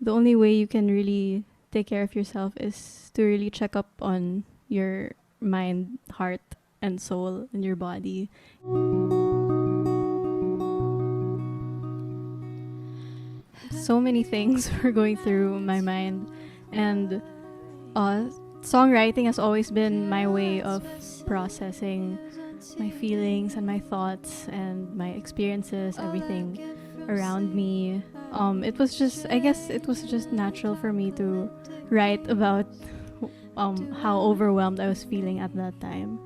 the only way you can really take care of yourself is to really check up on your mind, heart, and soul, and your body. So many things were going through my mind, and songwriting has always been my way of processing my feelings and my thoughts and my experiences, everything around me. It was just, I guess it was just natural for me to write about how overwhelmed I was feeling at that time.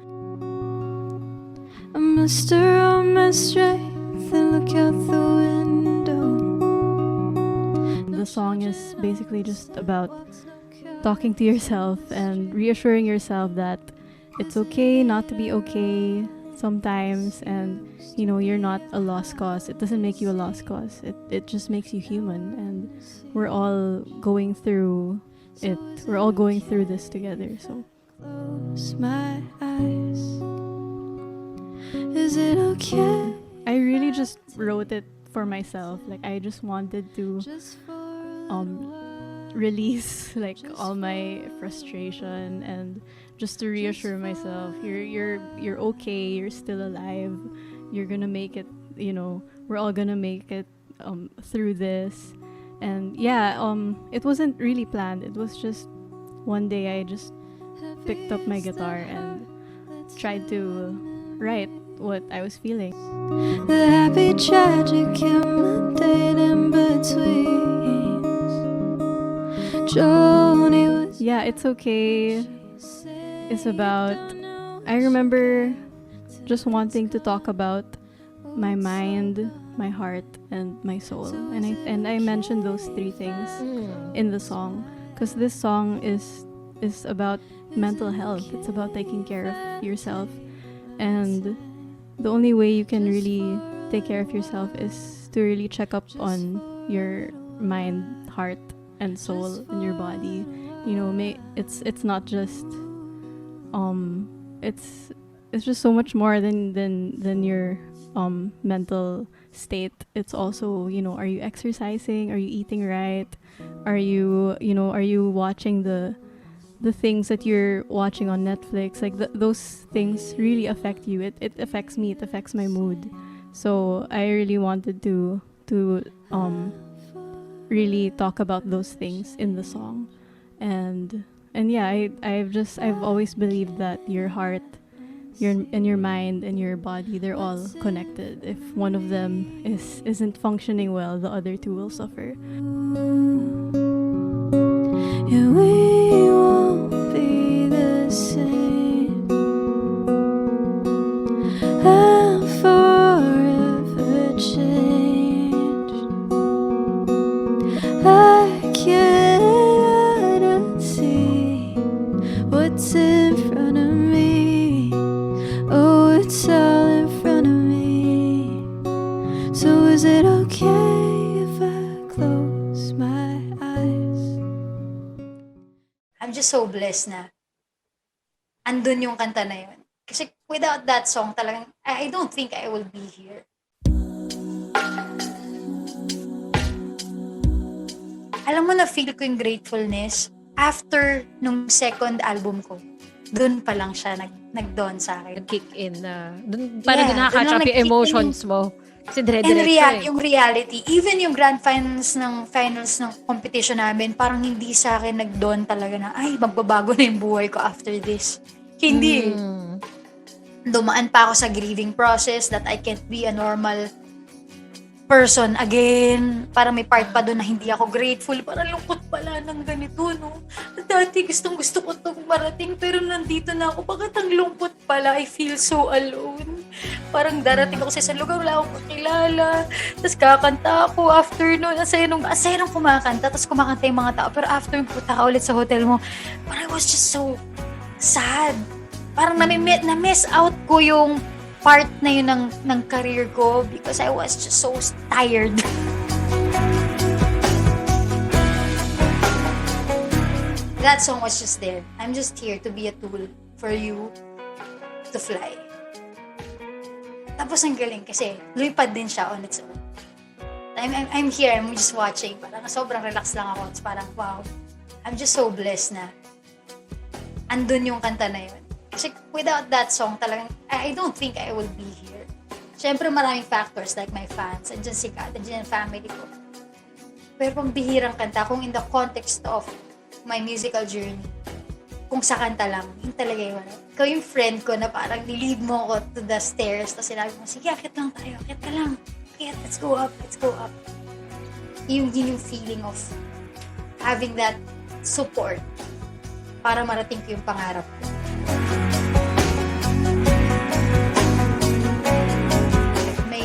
I muster all my strength and look out the window. The song is basically just about talking to yourself and reassuring yourself that it's okay not to be okay sometimes, and you're not a lost cause. It doesn't make you a lost cause. It just makes you human, and we're all going through it. We're all going through this together. So close my eyes. Is it okay? I really just wrote it for myself. Like, I just wanted to release like all my frustration, and just to reassure myself, you're okay, you're still alive, you're gonna make it, we're all gonna make it through this. And yeah, it wasn't really planned. It was just one day I just picked up my guitar and tried to write what I was feeling. The happy tragic and mundane in between. Joni was, yeah, it's okay. It's about, I remember just wanting to talk about my mind, my heart, and my soul. And I mentioned those three things in the song, because this song is about mental health. It's about taking care of yourself, and the only way you can really take care of yourself is to really check up on your mind, heart, and soul, and your body. It's not just it's just so much more than your mental state. It's also, are you exercising? Are you eating right? Are you watching the things that you're watching on Netflix? Like, those things really affect you. It affects me. It affects my mood. So I really wanted to really talk about those things in the song. And yeah, I've always believed that your heart, your mind, and your body, they're all connected. If one of them isn't functioning well, the other two will suffer. Yeah, we won't be the same. I'll forever change. I cannot see what's in front of me. Oh, it's all in front of me. So is it okay if I close my eyes? I'm just so blessed na andun yung kanta na yun. Kasi without that song, talagang, I don't think I will be here. Alam mo, na feel ko yung gratefulness after nung second album ko. Doon pa lang siya nag-dawn sa akin. Nag-kick in na. Parang Yeah, nakaka-catch doon lang up yung nag-kick in emotions mo. Kasi And dire-diretso yung reality, even yung grand finals ng competition namin, parang hindi sa akin nag-dawn talaga na, ay, magbabago na yung buhay ko after this. Hindi. Dumaan pa ako sa grieving process that I can't be a normal person again. Parang may part pa doon na hindi ako grateful. Parang lungkot pala ng ganito, no? Dati gusto ko itong marating, pero nandito na ako. Bakit ang lungkot pala? I feel so alone. Parang darating ako sa isang lugar, wala akong kakilala. Tapos kakanta ako after noon. Asaya nung kumakanta. Tapos kumakanta yung mga tao. Pero after yung punta ka ulit sa hotel mo, parang I was just so sad. Parang na-miss out ko yung part na yun ng career ko because I was just so tired. That song was just there. I'm just here to be a tool for you to fly. Tapos ang galing kasi lumipad din siya on its own. I'm here, I'm just watching. Parang sobrang relax lang ako. It's parang, wow, I'm just so blessed na andun yung kanta na yun. Kasi without that song, talagang, I don't think I would be here. Siyempre, maraming factors like my fans, andyan si Kat, andyan yung family ko. Pero kung bihirang kanta, kung in the context of my musical journey, kung sa kanta lang, yun talaga yun. Ikaw yung friend ko na parang nilid mo ko to the stairs, tapos sinabi mo, sige, akit lang tayo, akit ka lang. Akit, let's go up, let's go up. Yun yung feeling of having that support para marating ko yung pangarap ko.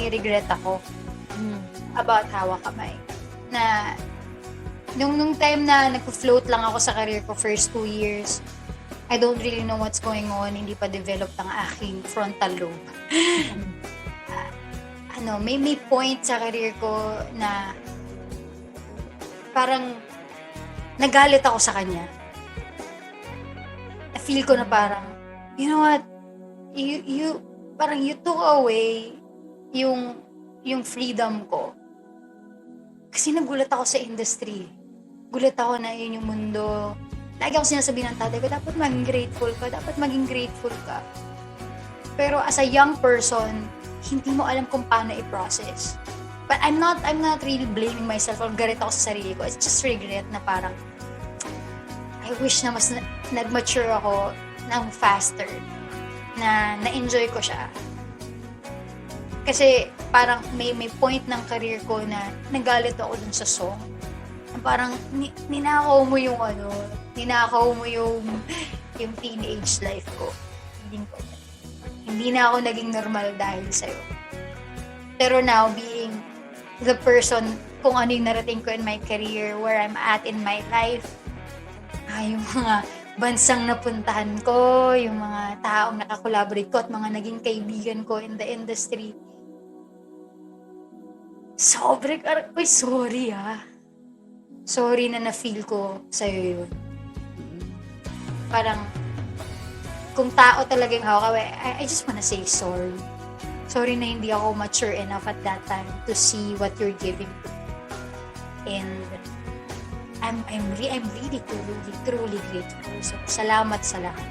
Regret ako about Hawa Kamay. Na nung time na nagpo-float lang ako sa career ko first 2 years, I don't really know what's going on, hindi pa developed ang aking frontal lobe. May point sa career ko na parang nagalit ako sa kanya. Na-feel ko na parang, you know what, parang you took away yung freedom ko. Kasi nagulat ako sa industry. Gulat ako na yun yung mundo. Lagi ako sinasabi ng tatay ko, dapat maging grateful ka. Pero as a young person, hindi mo alam kung paano i-process. But I'm not really blaming myself or galit ako sa sarili ko. It's just regret na parang I wish na mas nag-mature ako ng faster, na na-enjoy ko siya. Kasi parang may point ng career ko na nagalit ako dun sa song. Parang ninakaw mo yung teenage life ko. Hindi na ako naging normal dahil sa'yo. Pero now, being the person, kung ano yung narating ko in my career, where I'm at in my life, yung mga bansang napuntahan ko, yung mga taong nakakolaborate ko at mga naging kaibigan ko in the industry, sorry Sorry na na-feel ko sa'yo yun. Parang, kung tao talaga yung hawak, I just wanna say sorry. Sorry na hindi ako mature enough at that time to see what you're giving to me. And I'm really truly grateful. So, salamat sa lahat.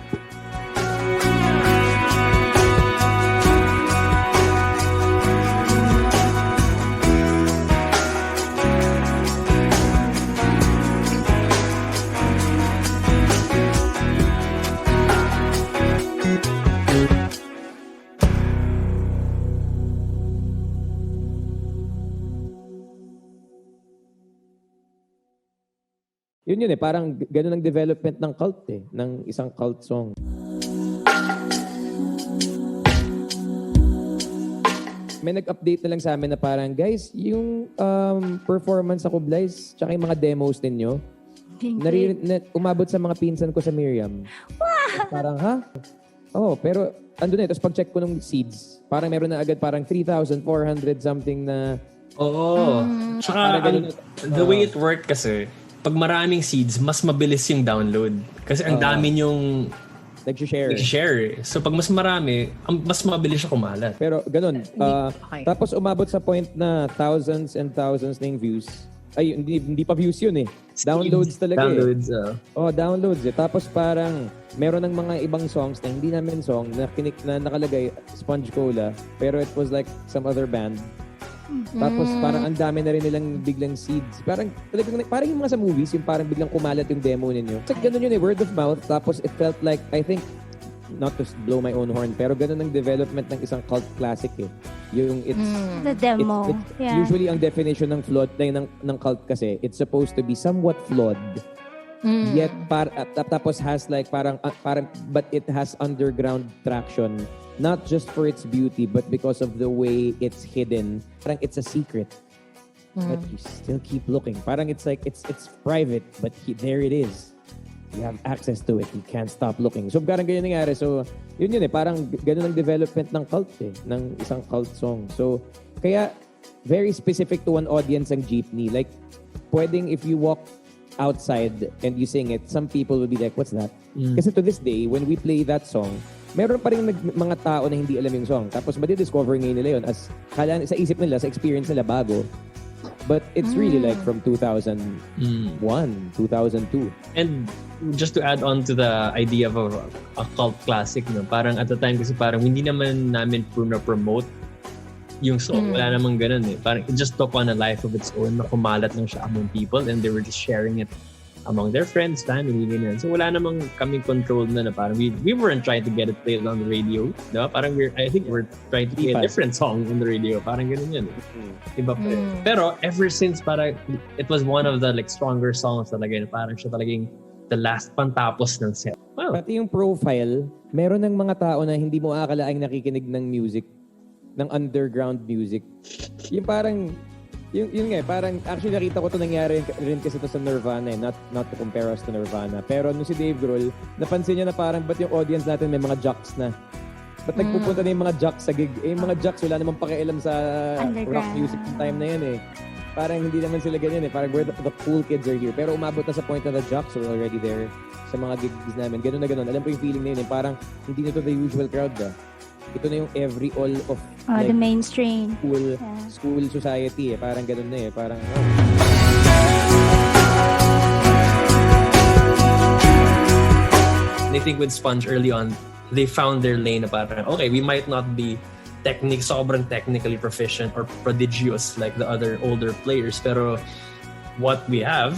Yun parang ganun ang development ng cult ng isang cult song. May nag-update na lang sa amin na parang, guys, yung performance sa Kublais, tsaka yung mga demos ninyo, umabot sa mga pinsan ko sa Miriam. Parang, ha? Oh, pero andun tapos pag-check ko nung seeds, parang meron na agad parang 3,400 something na... Oo. Tsaka, the way it worked kasi, pag maraming seeds, mas mabilis yung download. Kasi ang dami yung nag-share. So pag mas marami, mas mabilis siya kumalat. Pero ganun. Tapos umabot sa point na thousands and thousands na yung views. Ay, hindi pa views yun Downloads talaga downloads Tapos parang meron ng mga ibang songs na hindi namin song na nakalagay Sponge Cola. Pero it was like some other band. Tapos parang ang dami na rin nilang biglang seeds. Parang yung mga sa movies, yung parang biglang kumalat yung demo ninyo. It's like ganun yun word of mouth. Tapos it felt like, I think, not to blow my own horn, pero ganun ang development ng isang cult classic Yung it's... the demo. Usually ang definition ng flawed ng cult kasi, it's supposed to be somewhat flawed. Yet, tapos has like parang, but it has underground traction. Not just for its beauty, but because of the way it's hidden. Parang it's a secret. But you still keep looking. Parang it's like, it's private, but there it is. You have access to it. You can't stop looking. So parang ganyan nangyari. So yun parang ganun ang development ng cult ng isang cult song. So kaya very specific to one audience ang Jeepney. Like pwedeng if you walk outside and you sing it, some people will be like, what's that? Kasi to this day, when we play that song, meron pa rin mga tao na hindi alam yung song. Tapos madidiscover ngayon nila yun as sa isip nila, sa experience nila bago. But it's really like from 2001, 2002. And just to add on to the idea of a cult classic, no? Parang at the time kasi parang hindi naman namin promote yung song. Wala namang ganun eh. Parang it just took on a life of its own na kumalat lang siya among people and they were just sharing it among their friends, family, ganyan. So wala namang kaming control na parang we weren't trying to get it played on the radio. Diba? Parang I think we're trying to play a different song on the radio. Parang ganun yan. Iba pa. Pero ever since parang it was one of the like stronger songs talaga. Parang siya talagang the last pantapos ng set. Well, pati yung profile, meron ng mga tao na hindi mo akalaing nakikinig ng music, ng underground music. Yung parang Yung nga, parang actually nakita ko to nangyari rin kasi to sa Nirvana eh. Not to compare us to Nirvana. Pero nung si Dave Grohl, napansin niya na parang ba't yung audience natin may mga jocks na. Ba't nagpupunta na yung mga jocks sa gig? Eh, yung mga jocks wala namang pakialam sa rock music yung time na yan eh. Parang hindi naman sila ganyan eh. Parang where the cool kids are here. Pero umabot na sa point na the jocks are already there sa mga gigs namin. Ganun na ganun. Alam ko yung feeling na yun eh. Parang hindi na to the usual crowd ba? Ito na yung every all of like, the mainstream school society eh. Parang ganun na eh. Parang I think with Sponge early on, they found their lane na parang, okay, we might not be sobrang technically proficient or prodigious like the other older players, pero what we have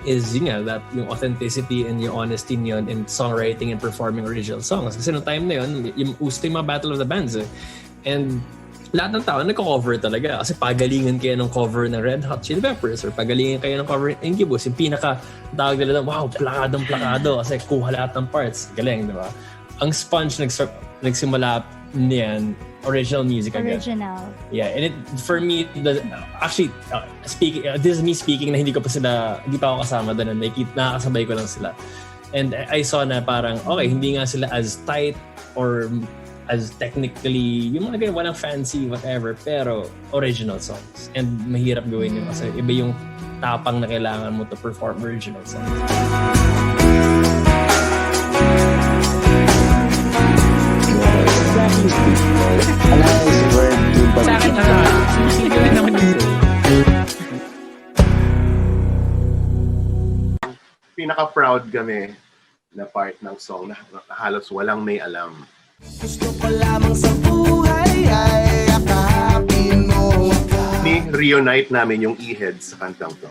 is that yung authenticity and yung honesty niyon in songwriting and performing original songs. Kasi noong time na yun, yung uso yung mga Battle of the Bands eh. And lahat ng tao nagko-cover talaga. Kasi pagalingan kayo ng cover ng Red Hot Chili Peppers or pagalingan kayo ng cover ng Incubus. Yung pinaka-tawag nila, wow, plakadong-plakado kasi kuha lahat ng parts. Galing, di ba? Ang Sponge nagsimula niyan, original music agad. Original. Yeah, and for me, this is me speaking na hindi pa ako kasama doon. Nakakasabay ko lang sila. And I saw na parang, okay, hindi nga sila as tight or as technically, yung mga ganyan, walang fancy, whatever, pero original songs. And mahirap gawin yun kasi iba yung tapang na kailangan mo to perform original songs. Sa akin, hindi rin naman yun. Pinaka-proud kami na part ng song na halos walang may alam. Gusto ko lamang sa buhay ay akapin mo. Ni-reunite namin yung e-heads sa kantang to.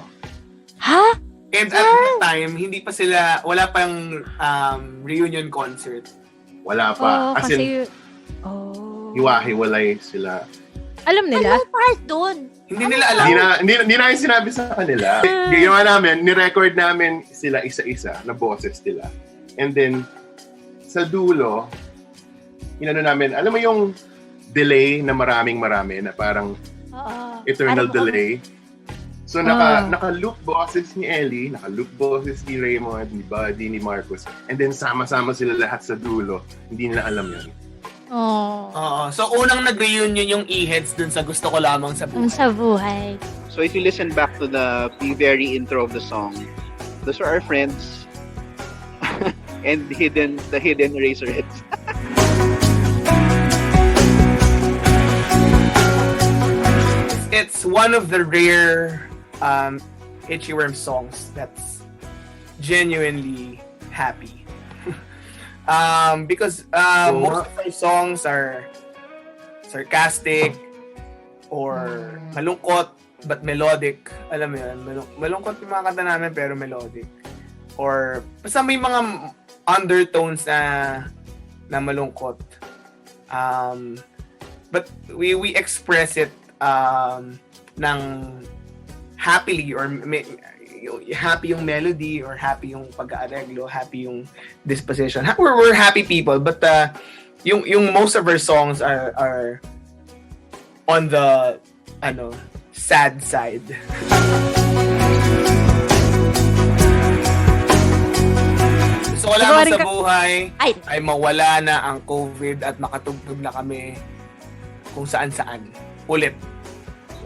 Ha? And at that time, wala pang reunion concert. Wala pa. As in, hiwa-hiwalay sila. Alam nila? Anong part doon? Hindi nila alam. Hindi namin sinabi sa kanila. Ginawa namin, ni-record namin sila isa-isa na boses nila. And then, sa dulo, namin, alam mo yung delay na marami na parang eternal delay. So, naka-loop boses ni Ellie, naka-loop boses ni Raymond, ni Buddy, ni Marcus. And then, sama-sama sila lahat sa dulo. Hindi nila alam yan. So, unang nag-reunion yung e-heads dun sa Gusto Ko Lamang sa Buhay. Sa buhay. So, if you listen back to the very intro of the song, those are our friends and the hidden Eraserheads. It's one of the rare Itchy Worm songs that's genuinely happy. Because most of our songs are sarcastic or malungkot but melodic. Alam mo yun, malungkot yung mga kanta namin pero melodic. Or basta may mga undertones na malungkot. But we express it ng happily or happy yung melody or happy yung pag-aareglo, happy yung disposition. We're happy people, but yung most of our songs are on the sad side. Gusto ko lamang sa buhay ay mawala na ang COVID at makatugtog na kami kung saan-saan. Ulit.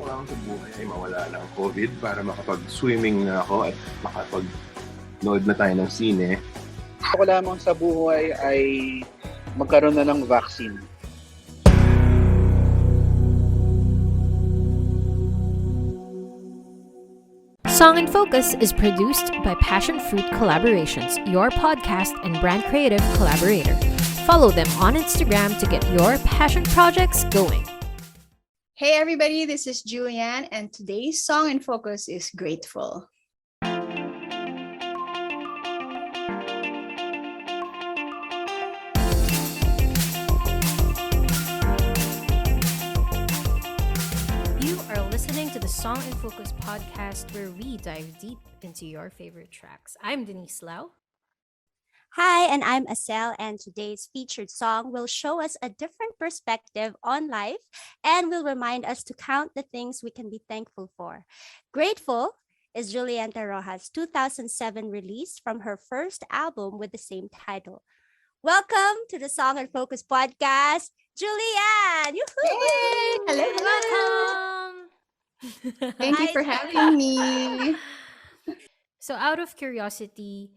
Lang sa buhay ay mawala ng COVID para makapag-swimming na ako at makapag-load na tayo ng sine. Gusto ko lamang sa buhay ay magkaroon na ng vaccine. Song in Focus is produced by Passion Fruit Collaborations, your podcast and brand creative collaborator. Follow them on Instagram to get your passion projects going. Hey everybody, this is Julianne, and today's Song in Focus is Grateful. Listening to the Song in Focus podcast, where we dive deep into your favorite tracks. I'm Denice Lau. Hi, and I'm Acel, and today's featured song will show us a different perspective on life and will remind us to count the things we can be thankful for. Grateful is Julianne Tarroja's 2007 release from her first album with the same title. Welcome to the Song in Focus podcast, Julianne! Yay! Hello, welcome! Thank you for having me. So, out of curiosity,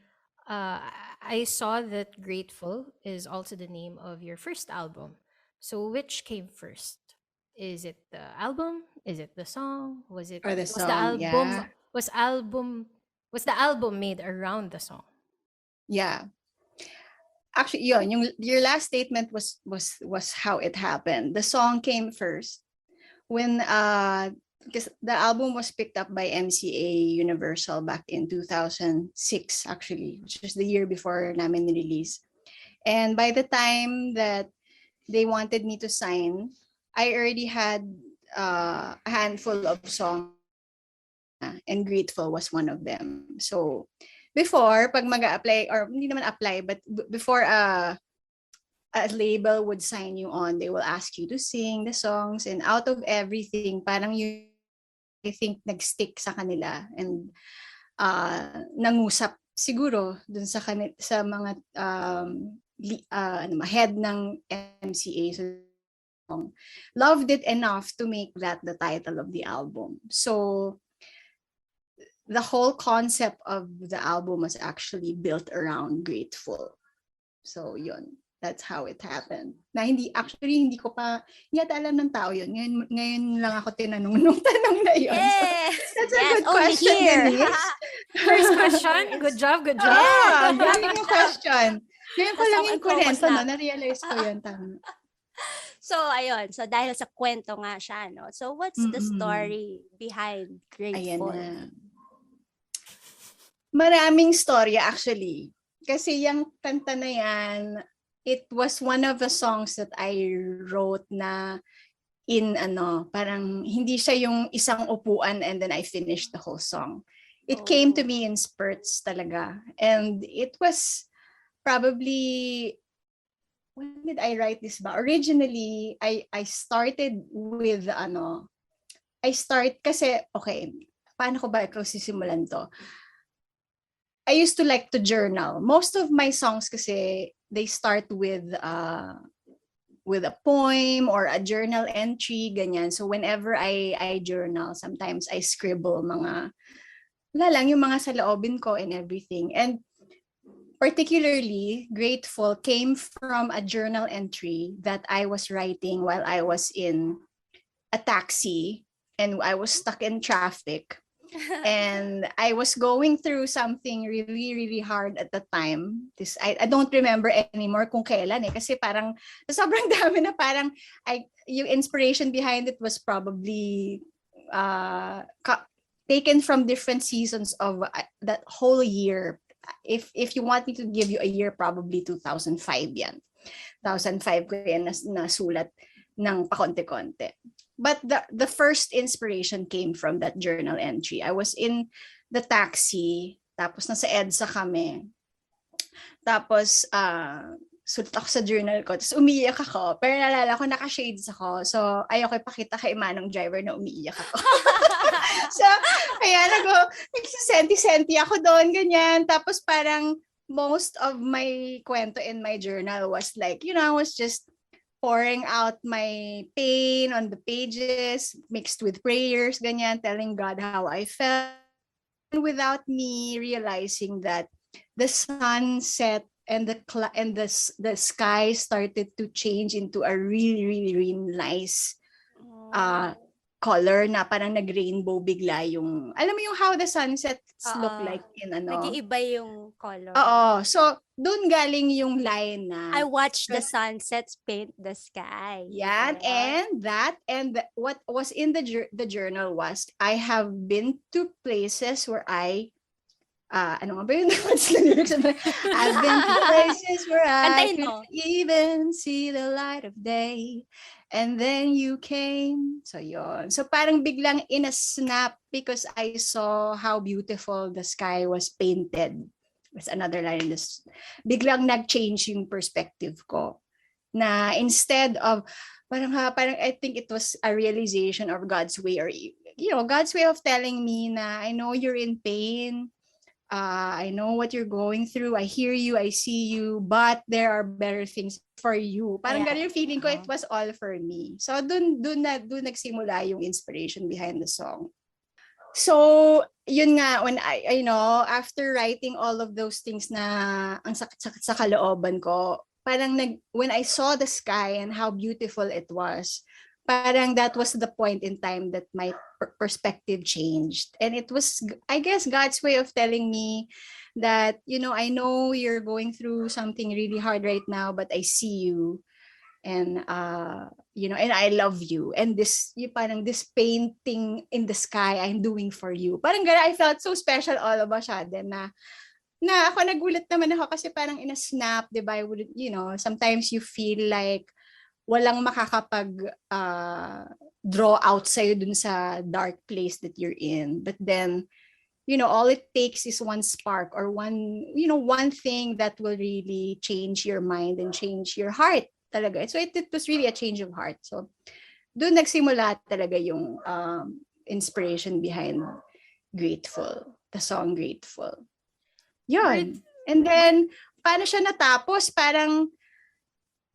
I saw that Grateful is also the name of your first album. So, which came first? Is it the album? Is it the song? Was it or the was song? the album? Yeah. Was the album made around the song? Yeah. Actually, your last statement was how it happened. The song came first when because the album was picked up by MCA Universal back in 2006, actually, which was the year before namin release. And by the time that they wanted me to sign, I already had a handful of songs, and Grateful was one of them. So before, pag mag-apply, or hindi naman apply, but before a label would sign you on, they will ask you to sing the songs, and out of everything, parang I think nag-stick sa kanila, and nangusap siguro dun sa mga head ng MCA. So loved it enough to make that the title of the album. So the whole concept of the album was actually built around Grateful. So yun. That's how it happened. Na hindi ko pa yata alam ng tao yun. Ngayon lang ako tinanong nung tanong na yun. Yes. So, that's a good question, Denice. First question. Good job. Galing yung question. Ngayon ko lang yung kwento, no? Na-realize ko yun. Tama. So, ayun. So, dahil sa kwento nga siya, no? So, what's the story behind Grateful? Ayan na. Maraming story, actually. Kasi yung kanta na yan, it was one of the songs that I wrote na in parang hindi siya yung isang upuan and then I finished the whole song. It came to me in spurts talaga. And it was probably, when did I write this ba? Originally, I started with kasi, okay, paano ko ba ikaw sisimulan to? I used to like to journal. Most of my songs kasi, they start with a poem or a journal entry, ganyan. So whenever I journal, sometimes I scribble yung mga saloobin ko and everything. And particularly, Grateful came from a journal entry that I was writing while I was in a taxi and I was stuck in traffic. And I was going through something really, really hard at the time. I don't remember anymore kung kailan kasi parang sobrang dami na parang yung inspiration behind it was probably taken from different seasons of that whole year. If you want me to give you a year, probably 2005 yan. 2005 ko yan nasulat ng pakonte-konte. But the first inspiration came from that journal entry. I was in the taxi, tapos nasa EDSA kami. Tapos, sulat ako sa journal ko, tapos umiiyak ako. Pero nalala ko, naka-shades ako. So, ayoko ipakita kay manong driver na umiiyak ako. So, kaya nagsisenti-senti ako doon, ganyan. Tapos parang most of my kwento in my journal was like, I was just pouring out my pain on the pages, mixed with prayers, ganyan, telling God how I felt, without me realizing that the sun set and the sky started to change into a really, really, really nice color na parang nag-rainbow bigla yung, alam mo yung how the sunsets look Oo. like in ano? Nag-iiba yung color. Oo. So, doon galing yung line na, I watch the sunsets paint the sky. yan, Ganon. what was in the journal was, I have been to places where ano nga ba yun? What's the lyrics? I've been to places where I Kantahin could mo. even see the light of day. And then you came. So, yon. So, parang biglang in a snap because I saw how beautiful the sky was painted. That's another line in this. Biglang nag-change yung perspective ko. Na instead of, parang I think it was a realization of God's way, or, God's way of telling me na, I know you're in pain. I know what you're going through. I hear you. I see you. But there are better things for you. Parang ganun yung feeling ko, it was all for me. So, dun nagsimula yung inspiration behind the song. So, yun nga, when after writing all of those things na ang sakit-sakit sa kalooban ko, parang when I saw the sky and how beautiful it was, parang that was the point in time that my perspective changed. And it was, I guess, God's way of telling me that, I know you're going through something really hard right now, but I see you. And, and I love you. And this painting in the sky, I'm doing for you. Parang gano'n, I felt so special all of a sudden na ako nagulat naman ako kasi parang in a snap, di ba? I wouldn't, sometimes you feel like walang makakapag draw out sa'yo dun sa dark place that you're in. But then, all it takes is one spark or one thing that will really change your mind and change your heart talaga. So it was really a change of heart. So dun nagsimula talaga yung inspiration behind Grateful, the song Grateful. Yun. And then, paano siya natapos? Parang,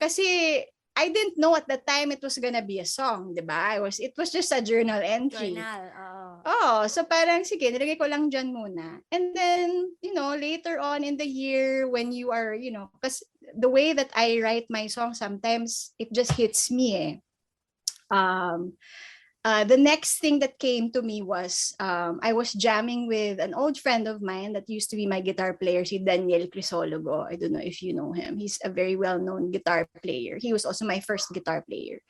kasi I didn't know at the time it was gonna be a song, di ba? It was just a journal entry. So parang, sige, nilagay ko lang dyan muna. And then, later on in the year, when you are, because the way that I write my song, sometimes it just hits me. The next thing that came to me was I was jamming with an old friend of mine that used to be my guitar player, si Daniel Crisologo. I don't know if you know him. He's a very well-known guitar player. He was also my first guitar player.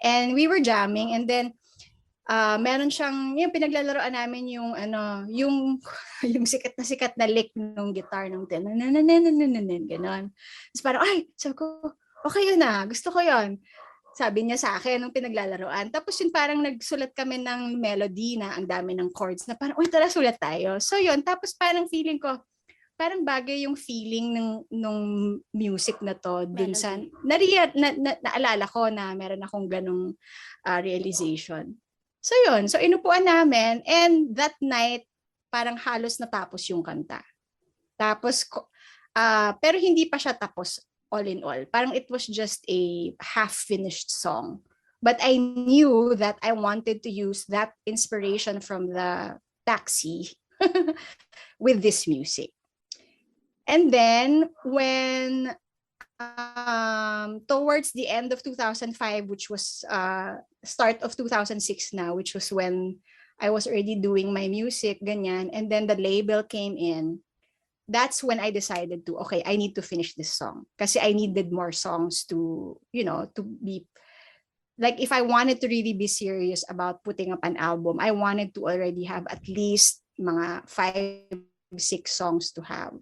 And we were jamming, and then meron siyang, yung pinaglalaroan namin yung yung sikat na lick ng guitar ng ganon. Tapos parang, sabi ko, okay yun gusto ko yun. Sabi niya sa akin nung pinaglalaroan. Tapos yun parang nagsulat kami ng melody na ang dami ng chords na parang, tara sulat tayo. So yun, tapos parang feeling ko, parang bagay yung feeling ng music na to dun sa, naalala ko na meron akong ganong realization. So yun, so inupuan namin, and that night, parang halos natapos yung kanta. Tapos, pero hindi pa siya tapos all in all. Parang it was just a half-finished song. But I knew that I wanted to use that inspiration from the taxi with this music. And then, when towards the end of 2005, which was start of 2006 now, which was when I was already doing my music, ganyan, and then the label came in, that's when I decided to, okay, I need to finish this song. Kasi I needed more songs to, to be, like if I wanted to really be serious about putting up an album, I wanted to already have at least mga 5-6 songs to have.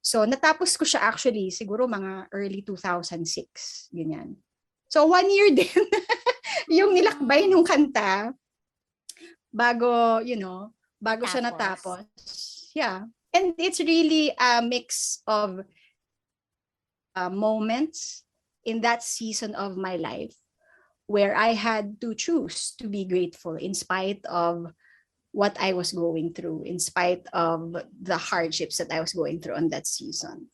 So, natapos ko siya actually, siguro mga early 2006, ganyan. So, 1 year din yung nilakbay nung kanta bago, bago siya natapos. Yeah. And it's really a mix of moments in that season of my life where I had to choose to be grateful in spite of what I was going through, in spite of the hardships that I was going through on that season.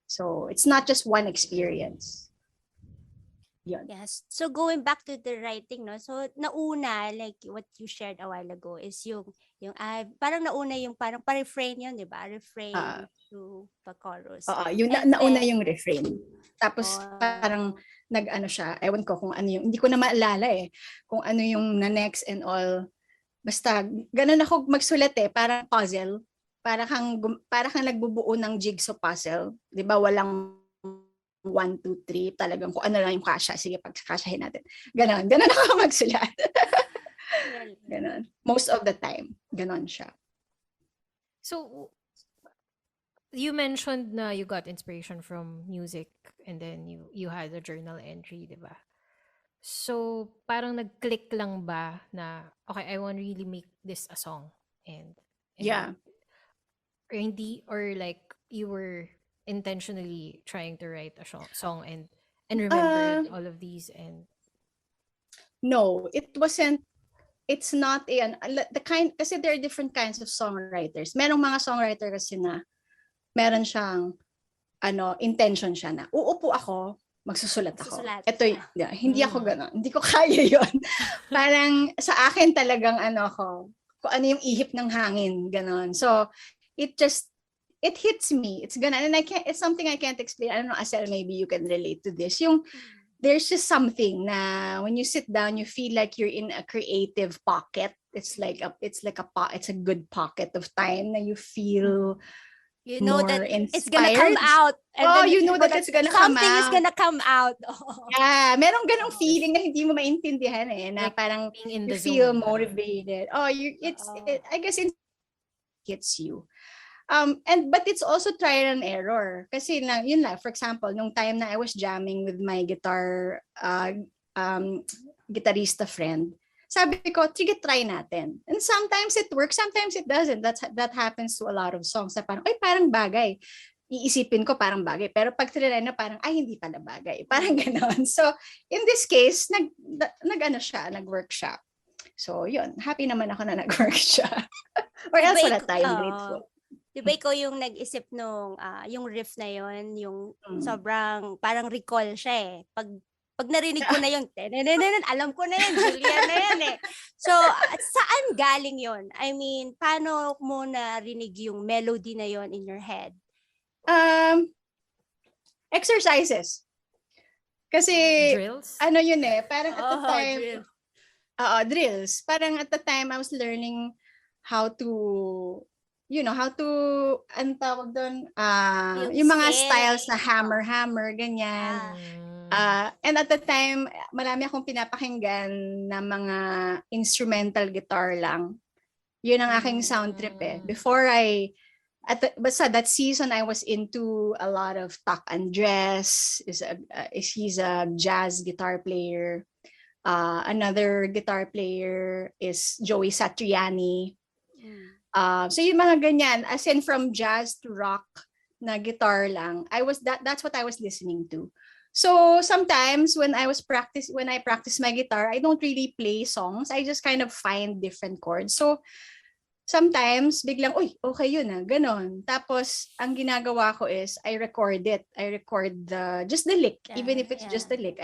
So it's not just one experience. Yun. Yes. So going back to the writing, no. So nauna, like what you shared a while ago, is yung parang nauna yung parang pa-refrain yun, 'di ba? Refrain to the chorus. Yung And nauna then, yung refrain. Tapos parang nag-ano siya, ewan ko kung ano yung, hindi ko na maalala kung ano yung na next and all. Basta ganun ako magsulat parang puzzle. Para kang nagbubuo ng jigsaw puzzle. 'Di ba? Walang 1, 2, 3, talagang kung ano lang yung kasya. Sige, pagkasyahin natin. Ganon ako magsulat. Ganon. Most of the time, ganon siya. So, you mentioned na you got inspiration from music and then you had a journal entry, di ba? So, parang nag-click lang ba na, okay, I want to really make this a song? And yeah. Or hindi, or like, you were intentionally trying to write a song and remember all of these and no, it wasn't. It's not the kind, kasi there are different kinds of songwriters. Merong mga songwriter kasi na meron siyang intention siya na uupo ako, magsusulat ako. Ito hindi ako gano'n. Hindi ko kaya 'yon. Parang sa akin talagang ako, kung ano yung ihip ng hangin, gano'n. So it hits me. It's gonna, and it's something I can't explain. I don't know, Acel, maybe you can relate to this. There's just something na when you sit down, you feel like you're in a creative pocket. It's a good pocket of time na you feel you know more that inspired. It's gonna come out. And you know that it's gonna come out. Something is gonna come out. Oh. Yeah, merong ganong feeling na hindi mo maintindihan na like parang being in you the feel zone. motivated. I guess it hits you. But it's also trial and error. Kasi yun lang, for example, nung time na I was jamming with my guitarista friend, sabi ko, sige, try natin. And sometimes it works, sometimes it doesn't. That happens to a lot of songs na parang, parang bagay. Iisipin ko parang bagay. Pero pag trinay na parang, hindi pala bagay. Parang gano'n. So, in this case, nag-work siya. So, yun. Happy naman ako na nag-work siya. Or else wala tayong grateful. Di ba ikaw yung nag-isip nung yung riff na yon, yung sobrang parang recall siya Pag narinig ko na yung alam ko na yan, Julianne na yan So, saan galing yon? I mean, paano mo narinig yung melody na yon in your head? Exercises. Kasi, drills? Yun parang at the time, drills. Parang at the time, I was learning how to ang tawag doon, yung mga styles na hammer, ganyan. And at the time, marami akong pinapakinggan na mga instrumental guitar lang. Yun ang aking sound trip Before basta that season, I was into a lot of Tuck and Dress. He's a jazz guitar player. Another guitar player is Joey Satriani. So yung mga ganyan, as in from jazz to rock na guitar lang, that's what I was listening to. So sometimes when I practice my guitar, I don't really play songs. I just kind of find different chords. So sometimes biglang, okay yun ganon. Tapos ang ginagawa ko is I record it. I record just the lick, even if it's just the lick.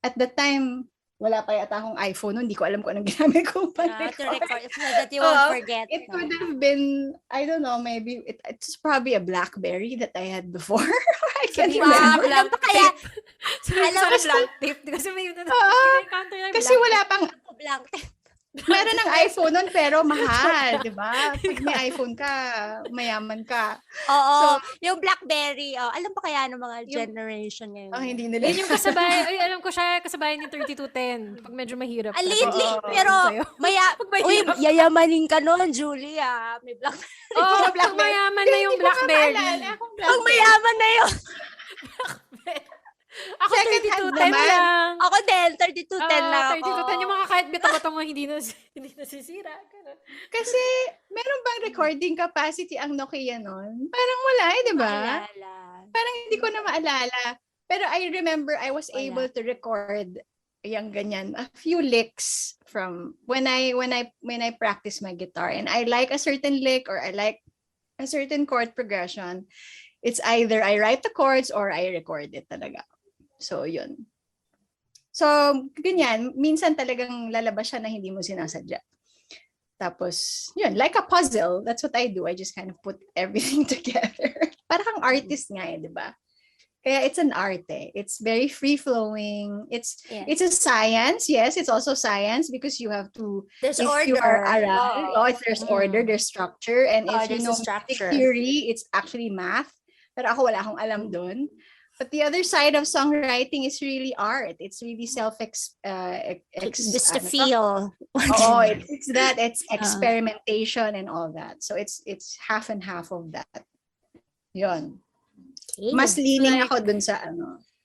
At the time, wala pa yata akong iPhone, hindi ko alam kung anong ginamit ko pa to record so that you won't forget. It could have been, I don't know, maybe it's probably a BlackBerry that I had before. I can't remember. Blank tape. Alam mo, blank tape. Kasi may kasi wala pang blank tape. Meron ng iPhone nun, pero mahal, di ba? Pag may iPhone ka, mayaman ka. Oo, so, yung BlackBerry, alam pa kaya ng mga generation ngayon? Hindi nila. Yun yung kasabay, alam ko siya, kasabay ni 3210. Pag medyo mahirap. Lately, pero yayamanin ka nun, Julia. May BlackBerry. Pag mayaman na yung BlackBerry. Pag mayaman na yung BlackBerry. Ako 3210 lang. Ako din, 3210 lang ako. 3210 yung mga kahit bitabato mo hindi nasisira. Ganun. Kasi, meron bang recording capacity ang Nokia nun? Parang wala di ba? Parang hindi ko na maalala. Pero I remember I was able to record yung ganyan, a few licks from when I practice my guitar. And I like a certain lick or I like a certain chord progression. It's either I write the chords or I record it talaga. So, yun. So, ganyan, minsan talagang lalabas siya na hindi mo sinasadya. Tapos, yun, like a puzzle, that's what I do. I just kind of put everything together. Parang kang artist nga di ba? Kaya it's an art It's very free-flowing. It's a science. Yes, it's also science because you have to, There's if order. you are aral, if there's order, there's structure. And if you there's know a structure. theory, it's actually math. Pero ako wala akong alam dun. But the other side of songwriting is really art. It's really just to feel. It's that. It's experimentation and all that. So it's half and half of that. Yun. Mas leaning ako dun sa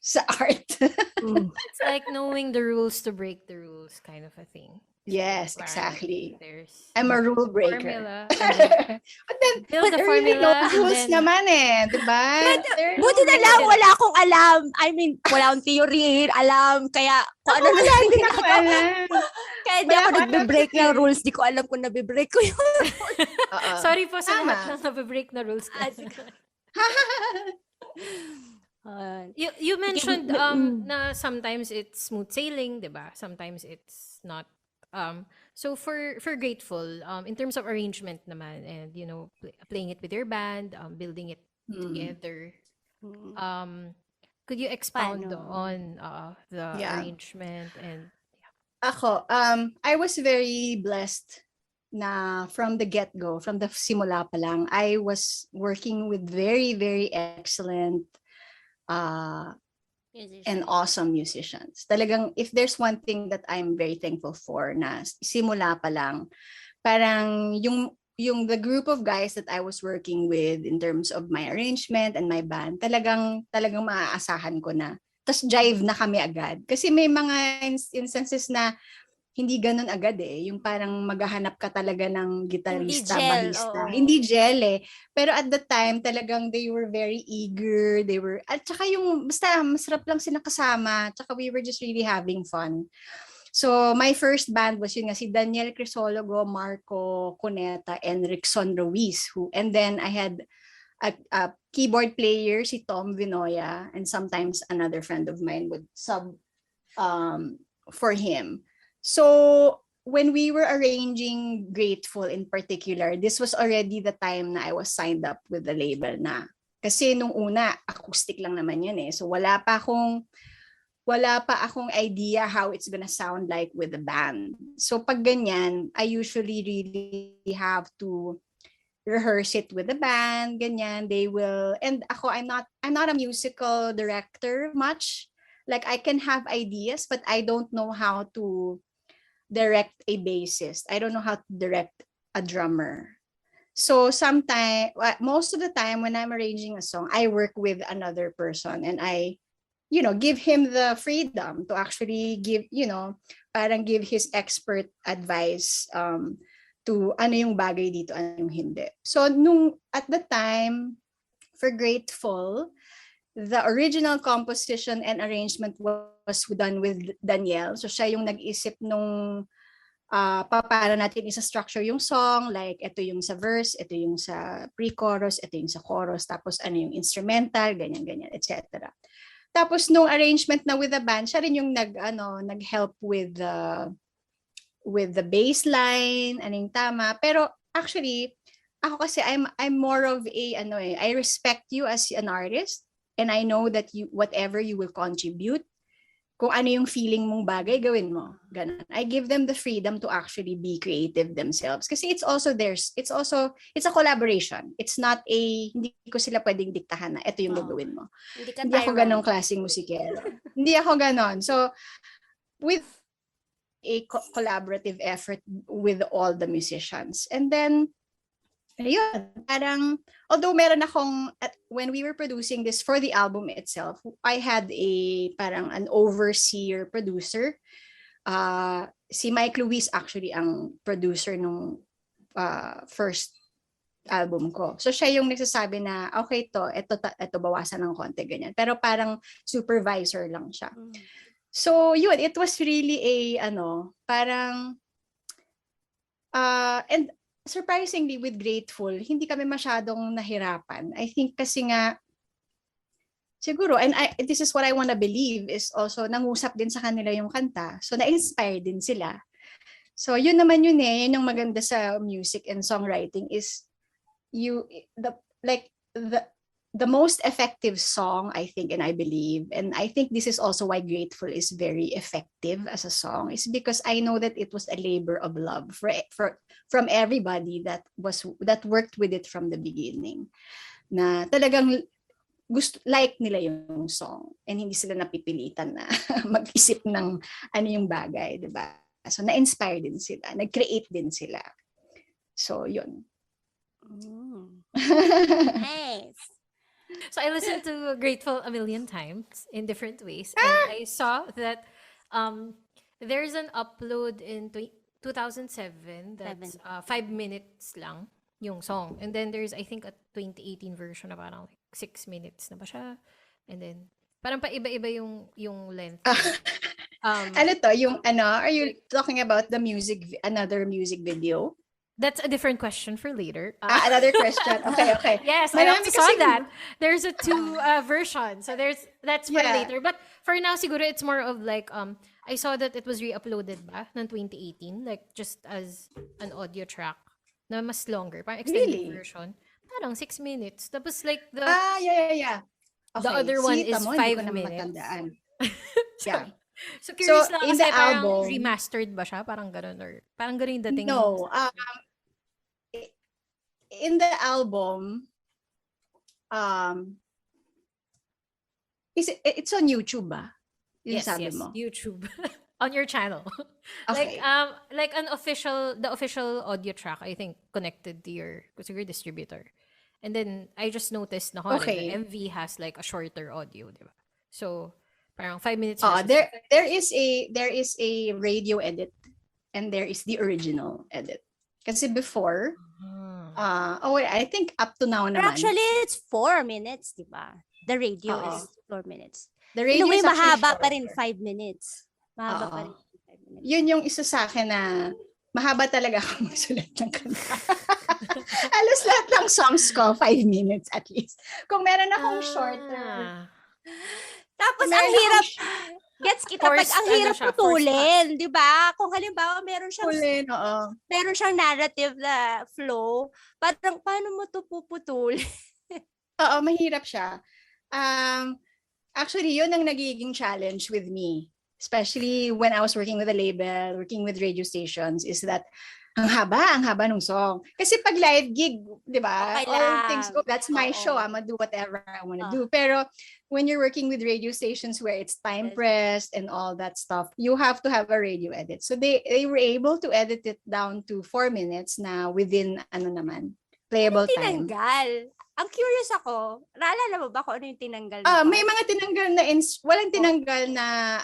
sa art. It's like knowing the rules to break the rules, kind of a thing. Yes, exactly. There's I'm a rule breaker. formula. But the really no formula, rules and then- naman diba? Buti na lang, wala akong alam. I mean, wala akong theory, alam. Kaya, kung ano na lang din ako. Kaya hindi ako nagbe-break ng rules. Di ko alam kung nabe-break ko yung Sorry po sa lahat ng nabe-break na rules ko. You mentioned na sometimes it's smooth sailing, diba? Sometimes it's not. So for Grateful, in terms of arrangement naman, and playing it with your band, building it together, could you expound on the arrangement and Ako, I was very blessed na from the get-go, from the simula pa lang, I was working with very, very excellent and awesome musicians. Talagang, if there's one thing that I'm very thankful for na simula pa lang, parang yung the group of guys that I was working with in terms of my arrangement and my band, talagang maaasahan ko na. Tapos jive na kami agad. Kasi may mga instances na hindi ganun agad yung parang maghahanap ka talaga ng gitarista, bahista. Hindi gel Pero at the time, talagang they were very eager. At saka basta masarap lang silang kasama. Tsaka we were just really having fun. So my first band was yun nga, si Daniel Crisologo, Marco Cuneta, and Rickson Ruiz. And then I had a keyboard player, si Tom Vinoya, and sometimes another friend of mine would sub for him. So when we were arranging Grateful in particular, this was already the time na I was signed up with the label na. Kasi nung una, acoustic lang naman yun So wala pa akong idea how it's gonna sound like with the band. So pag ganyan, I usually really have to rehearse it with the band, ganyan. They will, and ako, I'm not a musical director much. Like I can have ideas, but I don't know how to direct a bassist. I don't know how to direct a drummer. So most of the time when I'm arranging a song, I work with another person and I, give him the freedom to actually give, parang give his expert advice to ano yung bagay dito, ano yung hindi. So at the time, for Grateful, the original composition and arrangement was done with Daniel. So siya yung nag-isip nung paano natin isa-structure yung song, like ito yung sa verse, ito yung sa pre-chorus, ito yung sa chorus, tapos ano yung instrumental, ganyan-ganyan, etc. Tapos nung arrangement na with the band, siya rin yung nag-help with the bass line, anong tama. Pero actually, ako kasi I'm more of I respect you as an artist and I know that whatever you will contribute, kung ano yung feeling mong bagay, gawin mo. Ganun. I give them the freedom to actually be creative themselves. Kasi it's a collaboration. It's not hindi ko sila pwedeng diktahan na ito yung gagawin mo. Hindi ako ganong klaseng musikero. Hindi ako ganon. So, with a collaborative effort with all the musicians. And then, ayun, parang, although meron akong, when we were producing this for the album itself, I had an overseer producer. Si Mike Luis actually ang producer nung first album ko. So siya yung nagsasabi na, okay ito bawasan ng konti, ganyan. Pero parang supervisor lang siya. So yun, it was really parang, and surprisingly with Grateful, hindi kami masyadong nahirapan. I think kasi nga, siguro, and this is what I want to believe, is also nangusap din sa kanila yung kanta. So, na-inspire din sila. So, yun naman yun eh. Yun yung maganda sa music and songwriting is the most effective song, I think, and I believe, and I think this is also why Grateful is very effective as a song, is because I know that it was a labor of love from everybody that worked with it from the beginning. Na talagang like nila yung song and hindi sila napipilitan na mag-isip ng ano yung bagay, di ba? So na-inspire din sila, nag-create din sila. So yun. Nice. So I listened to Grateful a million times in different ways, and I saw that there's an upload in 2007 that's 5 minutes lang yung song, and then there's I think a 2018 version na parang like 6 minutes na ba siya, and then parang paiba-iba yung length. Ano to? Yung ano? Are you talking about the another music video? That's a different question for later. Another question. Okay. Yes, I also saw that. There's a 2 version. So that's for later. But for now, siguro it's more of like I saw that it was re-uploaded ba ng 2018, like just as an audio track na mas longer, parang extended version. Parang 6 minutes. Tapos like the yeah. Okay. The other one is 5 minutes. Yeah. So curious lang in kasi the parang album, remastered ba siya? Parang ganun or parang ganun yung dating? No. In the album, it's on YouTube ba? Yung sabi mo? YouTube. On your channel. Okay. Like the official audio track, I think, connected to your distributor. And then I just noticed na the MV has like a shorter audio, diba? So parang 5 minutes. There is a radio edit and there is the original edit. Kasi before, I think up to now naman. Actually, it's 4 minutes, di ba? The radio is 4 minutes. The radio is mahaba pa rin 5 minutes. Mahaba pa rin 5 minutes. Yun yung isa sa akin na mahaba talaga ako magsulat ng kanta. Alos lahat ng songs ko, 5 minutes at least. Kung meron akong shorter. Tapos ang hirap, gets kita pag ang hirap putulin, di ba? Kung halimbawa meron siyang narrative na flow, parang paano mo to puputulin? Oo, mahirap siya. Actually, yun ang nagiging challenge with me. Especially when I was working with a label, working with radio stations, is that ang haba ng song. Kasi pag live gig, di ba? All things go, that's my show. I'm gonna do whatever I wanna do. Pero when you're working with radio stations where it's time pressed and all that stuff, you have to have a radio edit. So they were able to edit it down to 4 minutes na within playable time. Tinanggal. Ang curious ako, naalala mo ba kung ano yung tinanggal? May mga tinanggal na, walang tinanggal na,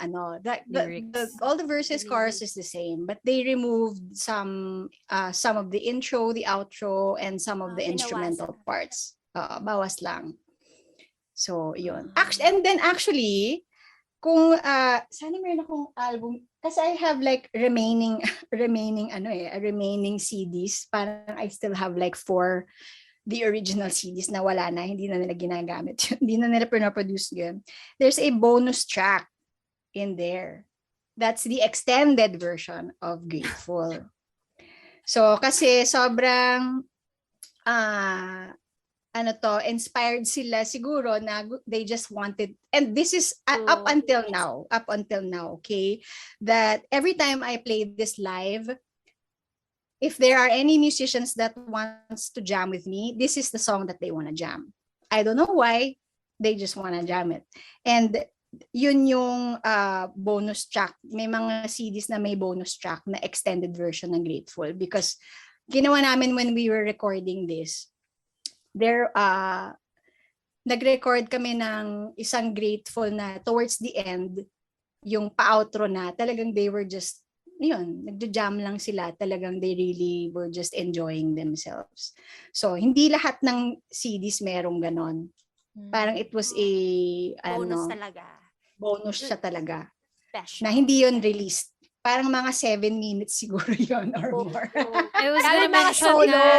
all the verses, chorus is the same, but they removed some of the intro, the outro, and some of the instrumental parts. Bawas lang. So, yun. And then actually, kung, sana meron akong album, kasi I have like remaining CDs, parang I still have like 4 the original CDs na wala na, hindi na nila ginagamit yun, hindi na nila pinaproduce yun. There's a bonus track in there. That's the extended version of Grateful. So, kasi sobrang, inspired sila siguro na they just wanted, and this is up until now, okay, that every time I play this live, if there are any musicians that wants to jam with me, this is the song that they want to jam. I don't know why, they just want to jam it. And yun yung bonus track. May mga CDs na may bonus track na extended version ng Grateful because ginawa namin when we were recording this. Nag-record kami ng isang Grateful na towards the end, yung pa-outro na, talagang they were just nagja-jam lang sila. Talagang they really were just enjoying themselves. So, hindi lahat ng CDs merong ganon. Parang it was bonus talaga. Bonus siya talaga. Special. Na hindi yun released parang mga 7 minutes siguro yon or more. I was Dami gonna mga mention solo. nga,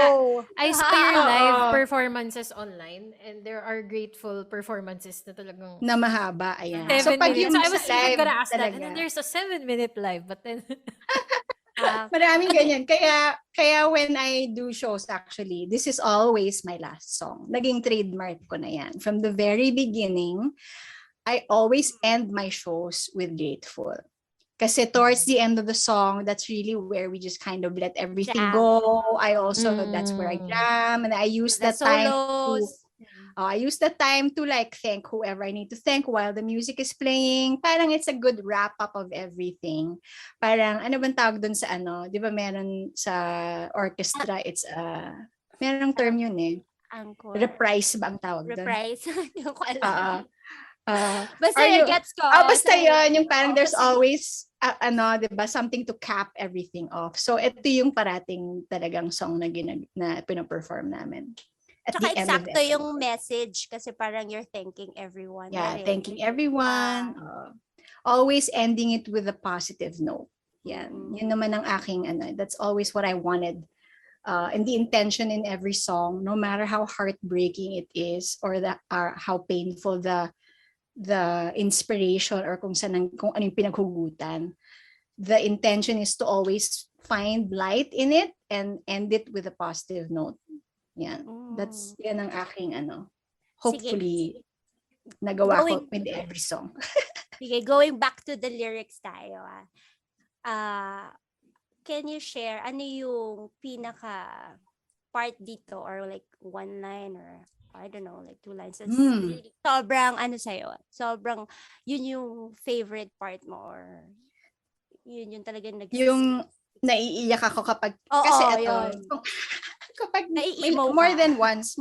I saw your live Oo. performances online and there are grateful performances na talagang Na mahaba, ayan. 7 So pag minutes. yung So I sa was even live gonna ask that. And talaga, then there's a 7-minute live, but then maraming ganyan. Kaya when I do shows actually, this is always my last song. Naging trademark ko na yan. From the very beginning, I always end my shows with Grateful. Kasi towards the end of the song, that's really where we just kind of let everything Jam. go. That's where I jam. And I use The that time to, solos. I use that time to like thank whoever I need to thank while the music is playing. Parang it's a good wrap up of everything. Parang ano bang tawag dun sa ano? Di ba meron sa orchestra, it's merong term yun eh. Encore. Reprise ba ang tawag dun? Reprise. Hindi ko alam. Basta gets ko. basta yun, yung parang there's always, diba, something to cap everything off. So, ito yung parating talagang song na pinaperform namin. At Tsaka the end of eksakto the yung message kasi parang you're thanking everyone. Yeah, Rin. thanking everyone. Always ending it with a positive note. Yan. Yun naman ang aking, that's always what I wanted. And the intention in every song, no matter how heartbreaking it is or how painful the inspiration or kung ano yung pinaghugutan, the intention is to always find light in it and end it with a positive note. Yan. Yan ang aking hopefully nagawa ko with every song. Sige, going back to the lyrics tayo. Can you share ano yung pinaka part dito or like one line or I don't know, like 2 lines. Really, sobrang sa'yo? Sobrang, yun yung favorite part mo or yun yung talagang yung naiiyak ako kapag, kasi kapag more than once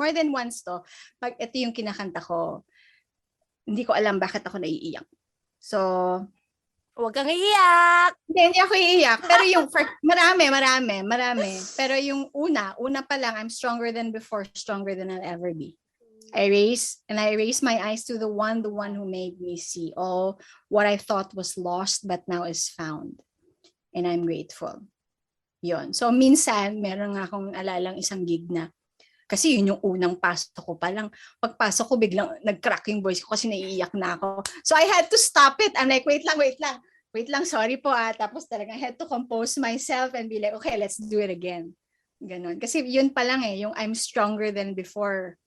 to, pag ito yung kinakanta ko, hindi ko alam bakit ako naiiyak. So, huwag kang iiyak! Hindi ako iiyak. Pero yung, marami. Pero yung una pa lang, I'm stronger than before, stronger than I'll ever be. I raise my eyes to the one who made me see all what I thought was lost but now is found. And I'm grateful. Yun. So minsan, meron nga akong alalang isang gig na, kasi yun yung unang pasok ko pa lang. Pagpasok ko, biglang nag-crack yung voice ko kasi naiiyak na ako. So I had to stop it. I'm like, wait lang, sorry po Tapos talagang I had to compose myself and be like, okay, let's do it again. Ganon. Kasi yun pa lang yung I'm stronger than before.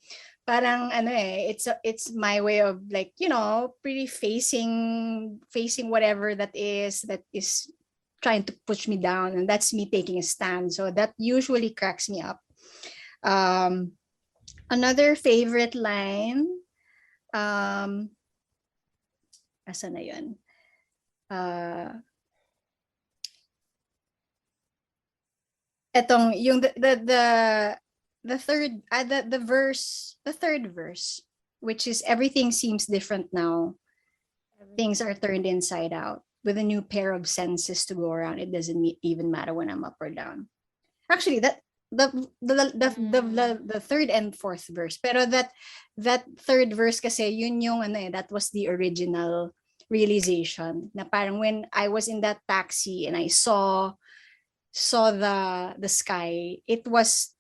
Parang it's my way of like, pretty facing whatever that is trying to push me down, and that's me taking a stand. So that usually cracks me up. Another favorite line, asa na yun? Etong yung the third verse, which is everything seems different now. Things are turned inside out. With a new pair of senses to go around, it doesn't even matter when I'm up or down. Actually, that the third and fourth verse. Pero that third verse kasi yun yung that was the original realization. Na parang when I was in that taxi and I saw the sky, it was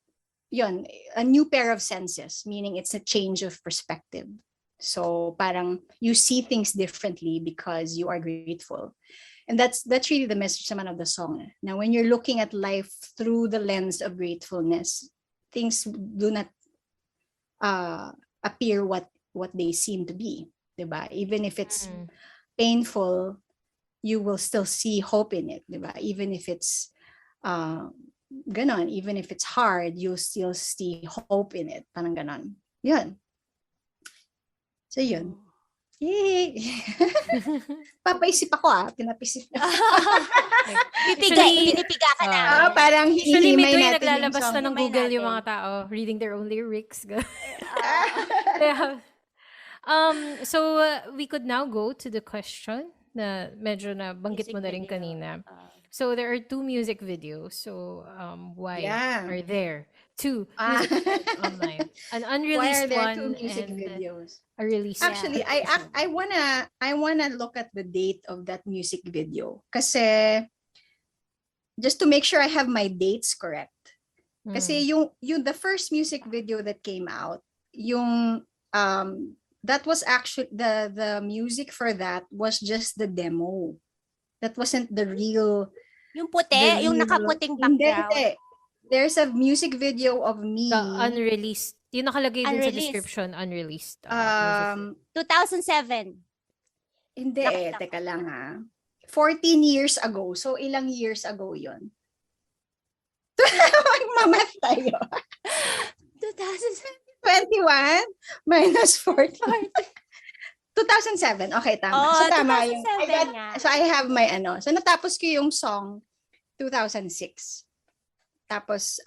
yun, a new pair of senses, meaning it's a change of perspective. So parang you see things differently because you are grateful. And that's really the message naman of the song. Now, when you're looking at life through the lens of gratefulness, things do not appear what they seem to be. Diba? Even if it's painful, you will still see hope in it. Diba? Even if it's ganon, even if it's hard, you'll still see hope in it. Parang ganon. Yun. So yun. Yay! Papaisip ako pinapisip na. Pinipiga ka na. Parang usually hinihimay midway natin naglalabas yung na ng Google natin. yung mga tao, reading their own lyrics. So we could now go to the question na medyo na banggit mo na rin kanina. So there are 2 music videos. So why are there 2 music videos online? An unreleased Why are there one 2 music and videos? a released Actually, one. I wanna look at the date of that music video. Kasi just to make sure I have my dates correct. Kasi yung the first music video that came out, yung that was actually the music for that was just the demo. That wasn't the real. Yung puti, yung nakaputing background. Hindi. There's a music video of me. The unreleased. Yung nakalagay din sa description, unreleased. 2007. Hindi teka lang 14 years ago. So, ilang years ago yun? Magmamath tayo. 2021 minus 40. 2007. Okay, tama. So, tama yung... So, I have my So, natapos ko yung song 2006. Tapos,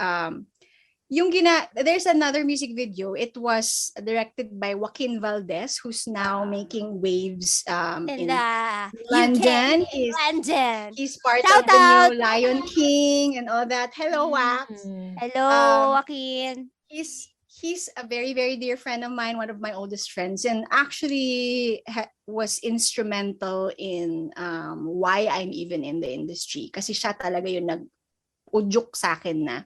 there's another music video. It was directed by Joaquin Valdez, who's now making waves in London. He's part of the new Lion King and all that. Hello, Wax. Hello, Joaquin. He's a very, very dear friend of mine, one of my oldest friends, and actually was instrumental in why I'm even in the industry. Kasi siya talaga yung nag-udyok sa akin na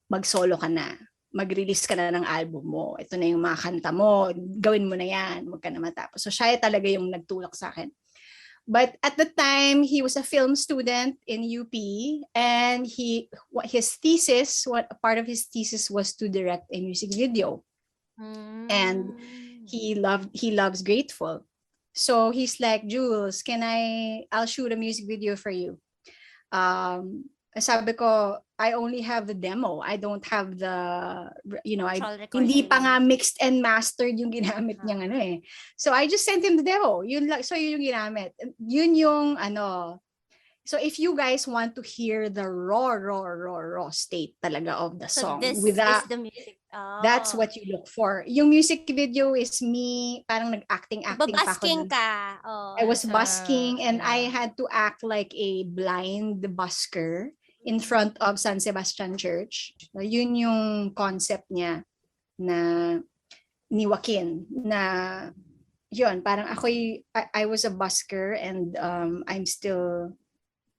mag-solo ka na, mag-release ka na ng album mo, ito na yung mga kanta mo, gawin mo na yan, huwag ka na matapos. So siya talaga yung nagtulak sa akin. But at the time, he was a film student in UP, and his thesis, part of his thesis was to direct a music video. And he loves Grateful. So he's like, Jules, I'll shoot a music video for you. Sabi ko, I only have the demo. I don't have the, hindi pa nga mixed and mastered yung ginamit niyang So I just sent him the demo. So yun yung ginamit. Yun yung So if you guys want to hear the raw state talaga of the song, this is the music. That's what you look for. Yung music video is me, parang nag-acting pa ako. Babasking ka. I was busking, and I had to act like a blind busker in front of San Sebastian Church. Yun yung concept niya ni Joaquin, na yun, parang I was a busker, and I'm still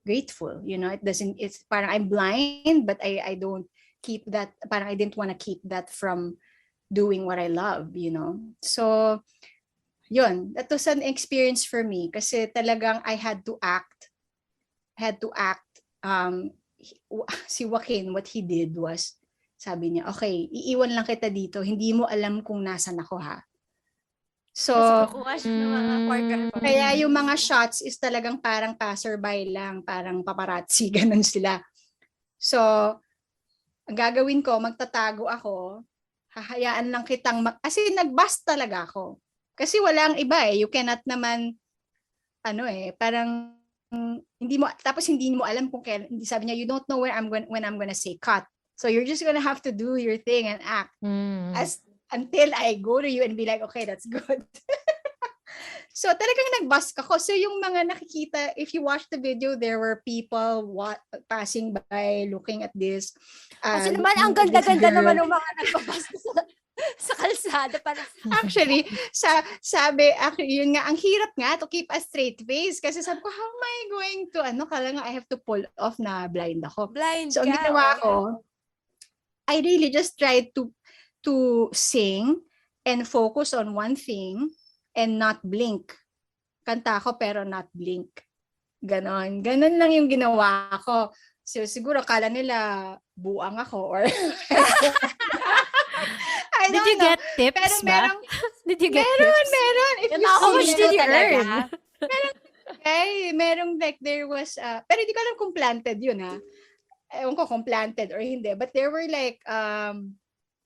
grateful. It's parang I'm blind, but I don't keep that, parang I didn't want to keep that from doing what I love, So, yun, that was an experience for me, kasi talagang I had to act. Si Joaquin, what he did was, sabi niya, okay, iiwan lang kita dito, hindi mo alam kung nasan ako ha. So, kaya yung mga shots is talagang parang passerby lang, parang paparazzi, ganun sila. So, ang gagawin ko, magtatago ako, hahayaan lang kitang, kasi nag-bust talaga ako. Kasi walang iba you cannot naman, parang, hindi mo alam kung kailan, hindi, sabi niya, you don't know when I'm gonna say cut. So you're just gonna have to do your thing and act until I go to you and be like, okay, that's good. So talagang nag-bust ako. So yung mga nakikita, if you watch the video, there were people passing by, looking at this. Kasi naman, ang ganda-ganda naman ng mga nagbabas sa kalsada. Actually, yun nga, ang hirap nga to keep a straight face. Kasi sabi ko, how am I going to, kala nga I have to pull off na blind ako. So ang ginawa ko, I really just tried to sing and focus on one thing and not blink. Kanta ako pero not blink. Ganon lang yung ginawa ko. So siguro kala nila buang ako or Did you get tips pero ba? Did you get tips? Meron. How much did you earn? Merong like there was, pero hindi ko alam kung planted yun ha. Ewan ko kung planted or hindi. But there were like,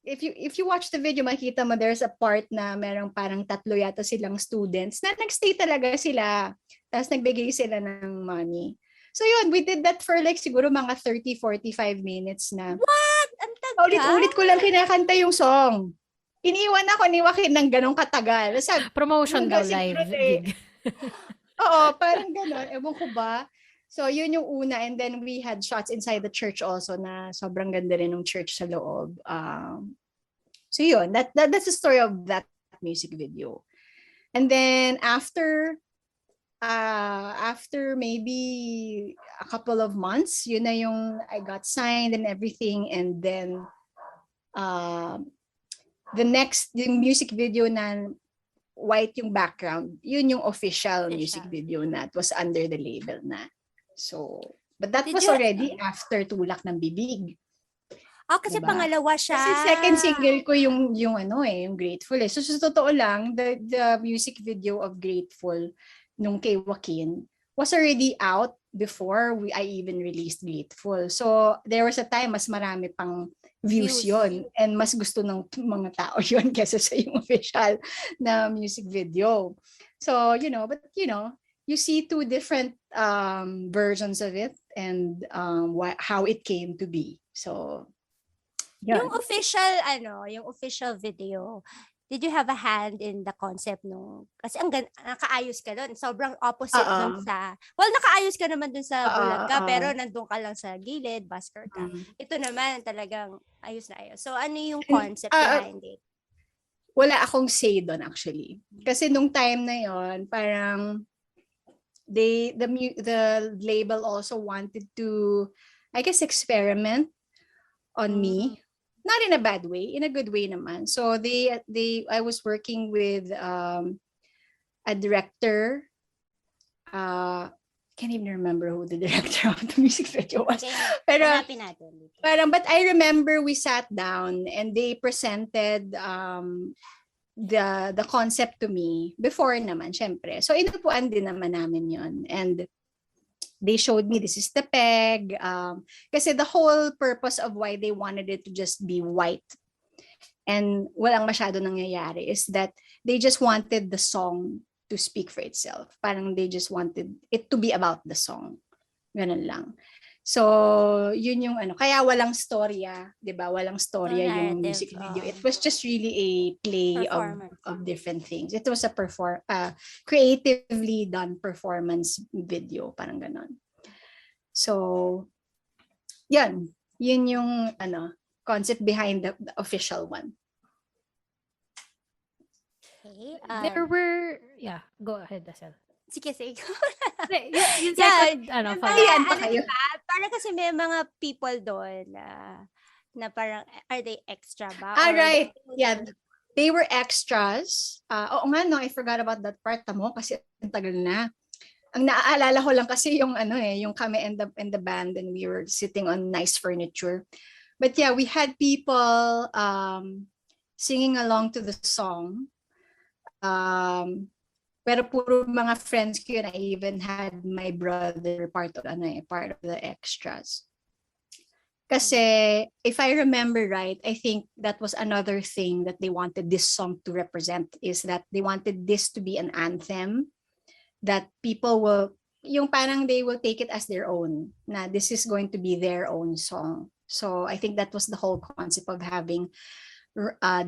if you watch the video, makikita mo there's a part na merong parang 3 yata silang students na nagstay talaga sila. Tapos nagbigay sila ng money. So yun, we did that for like siguro mga 30-45 minutes na. What? Ang tagal? Ulit-ulit ko lang kinakanta yung song. Iniwan ako ni Joaquin ng ganong katagal. Promotion daw live gig. Oo, parang ganon. Ewan ko ba? So yun yung una, and then we had shots inside the church also na sobrang ganda rin ng church sa loob. So yun, that's the story of that music video. And then after after maybe a couple of months, yun na yung I got signed and everything. And then yung music video na white yung background, yun yung official music video na it was under the label na. So, but that was already after Tulak ng Bibig. Kasi pangalawa siya. Kasi second single ko yung yung Grateful eh. So sa totoo lang, the music video of Grateful nung kay Joaquin was already out before I even released Grateful. So there was a time mas marami pang views yon and mas gusto ng mga tao yon kaysa sa yung official na music video. So, you see two different versions of it and how it came to be. So, yeah. Yung official video, did you have a hand in the concept no? Kasi nakaayos ka doon. Sobrang opposite dun sa... Well, nakaayos ka naman dun sa Bulaga, pero nandun ka lang sa gilid, busker ka. Ito naman talagang ayos na ayos. So, ano yung concept behind it? Wala akong say doon actually. Kasi nung time na yon parang the label also wanted to, I guess, experiment on me. Not in a bad way, in a good way naman. So I was working with a director. Can't even remember who the director of the music video was. Pero but I remember we sat down and they presented the concept to me before naman, syempre. So inupuan din naman namin yon. And they showed me this is the peg. Kasi the whole purpose of why they wanted it to just be white and walang masyado nangyayari is that they just wanted the song to speak for itself. Parang they just wanted it to be about the song. Ganun lang. So, yun yung kaya walang storya, 'di ba? Walang storya yung music video. It was just really a play of different things. It was a creatively done performance video, parang ganon. So, yun yung concept behind the official one. Okay. Go ahead, Acel. Sige. Yung second, parang kasi may mga people doon na parang, are they extra ba? Right. Yeah. They were extras. Oo nga, no, I forgot about that part mo kasi ang tagal na. Ang naaalala ko lang kasi yung yung kami and the band and we were sitting on nice furniture. But yeah, we had people singing along to the song. Pero puro mga friends ko yun. I even had my brother part of the extras. Kasi if I remember right, I think that was another thing that they wanted this song to represent is that they wanted this to be an anthem that people will, yung parang they will take it as their own, na this is going to be their own song. So I think that was the whole concept of having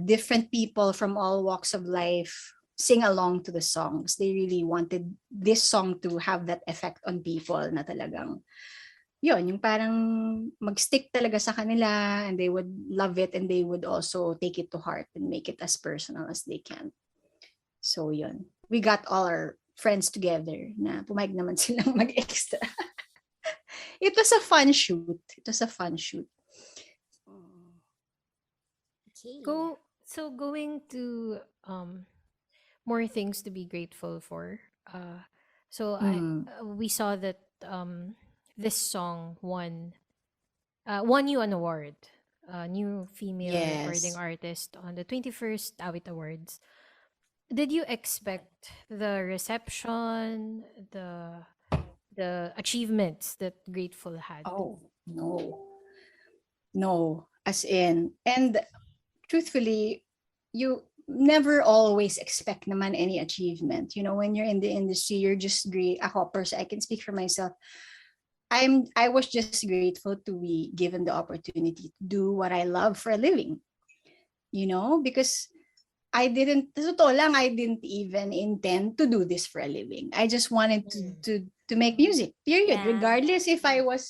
different people from all walks of life sing along to the songs. They really wanted this song to have that effect on people na talagang yun, yung parang mag-stick talaga sa kanila and they would love it and they would also take it to heart and make it as personal as they can. So yun, we got all our friends together na pumayag naman silang mag-extra. It was a fun shoot. Okay. Going to more things to be grateful for. We saw that this song won you an award, new female recording artist on the 21st Awit Awards. Did you expect the reception, the achievements that Grateful had? Oh, no, as in, and truthfully, you never always expect naman any achievement. You know, when you're in the industry, you're just great. Ako, I can speak for myself. I was just grateful to be given the opportunity to do what I love for a living. You know, because I didn't even intend to do this for a living. I just wanted to make music, period. Yeah. Regardless if I was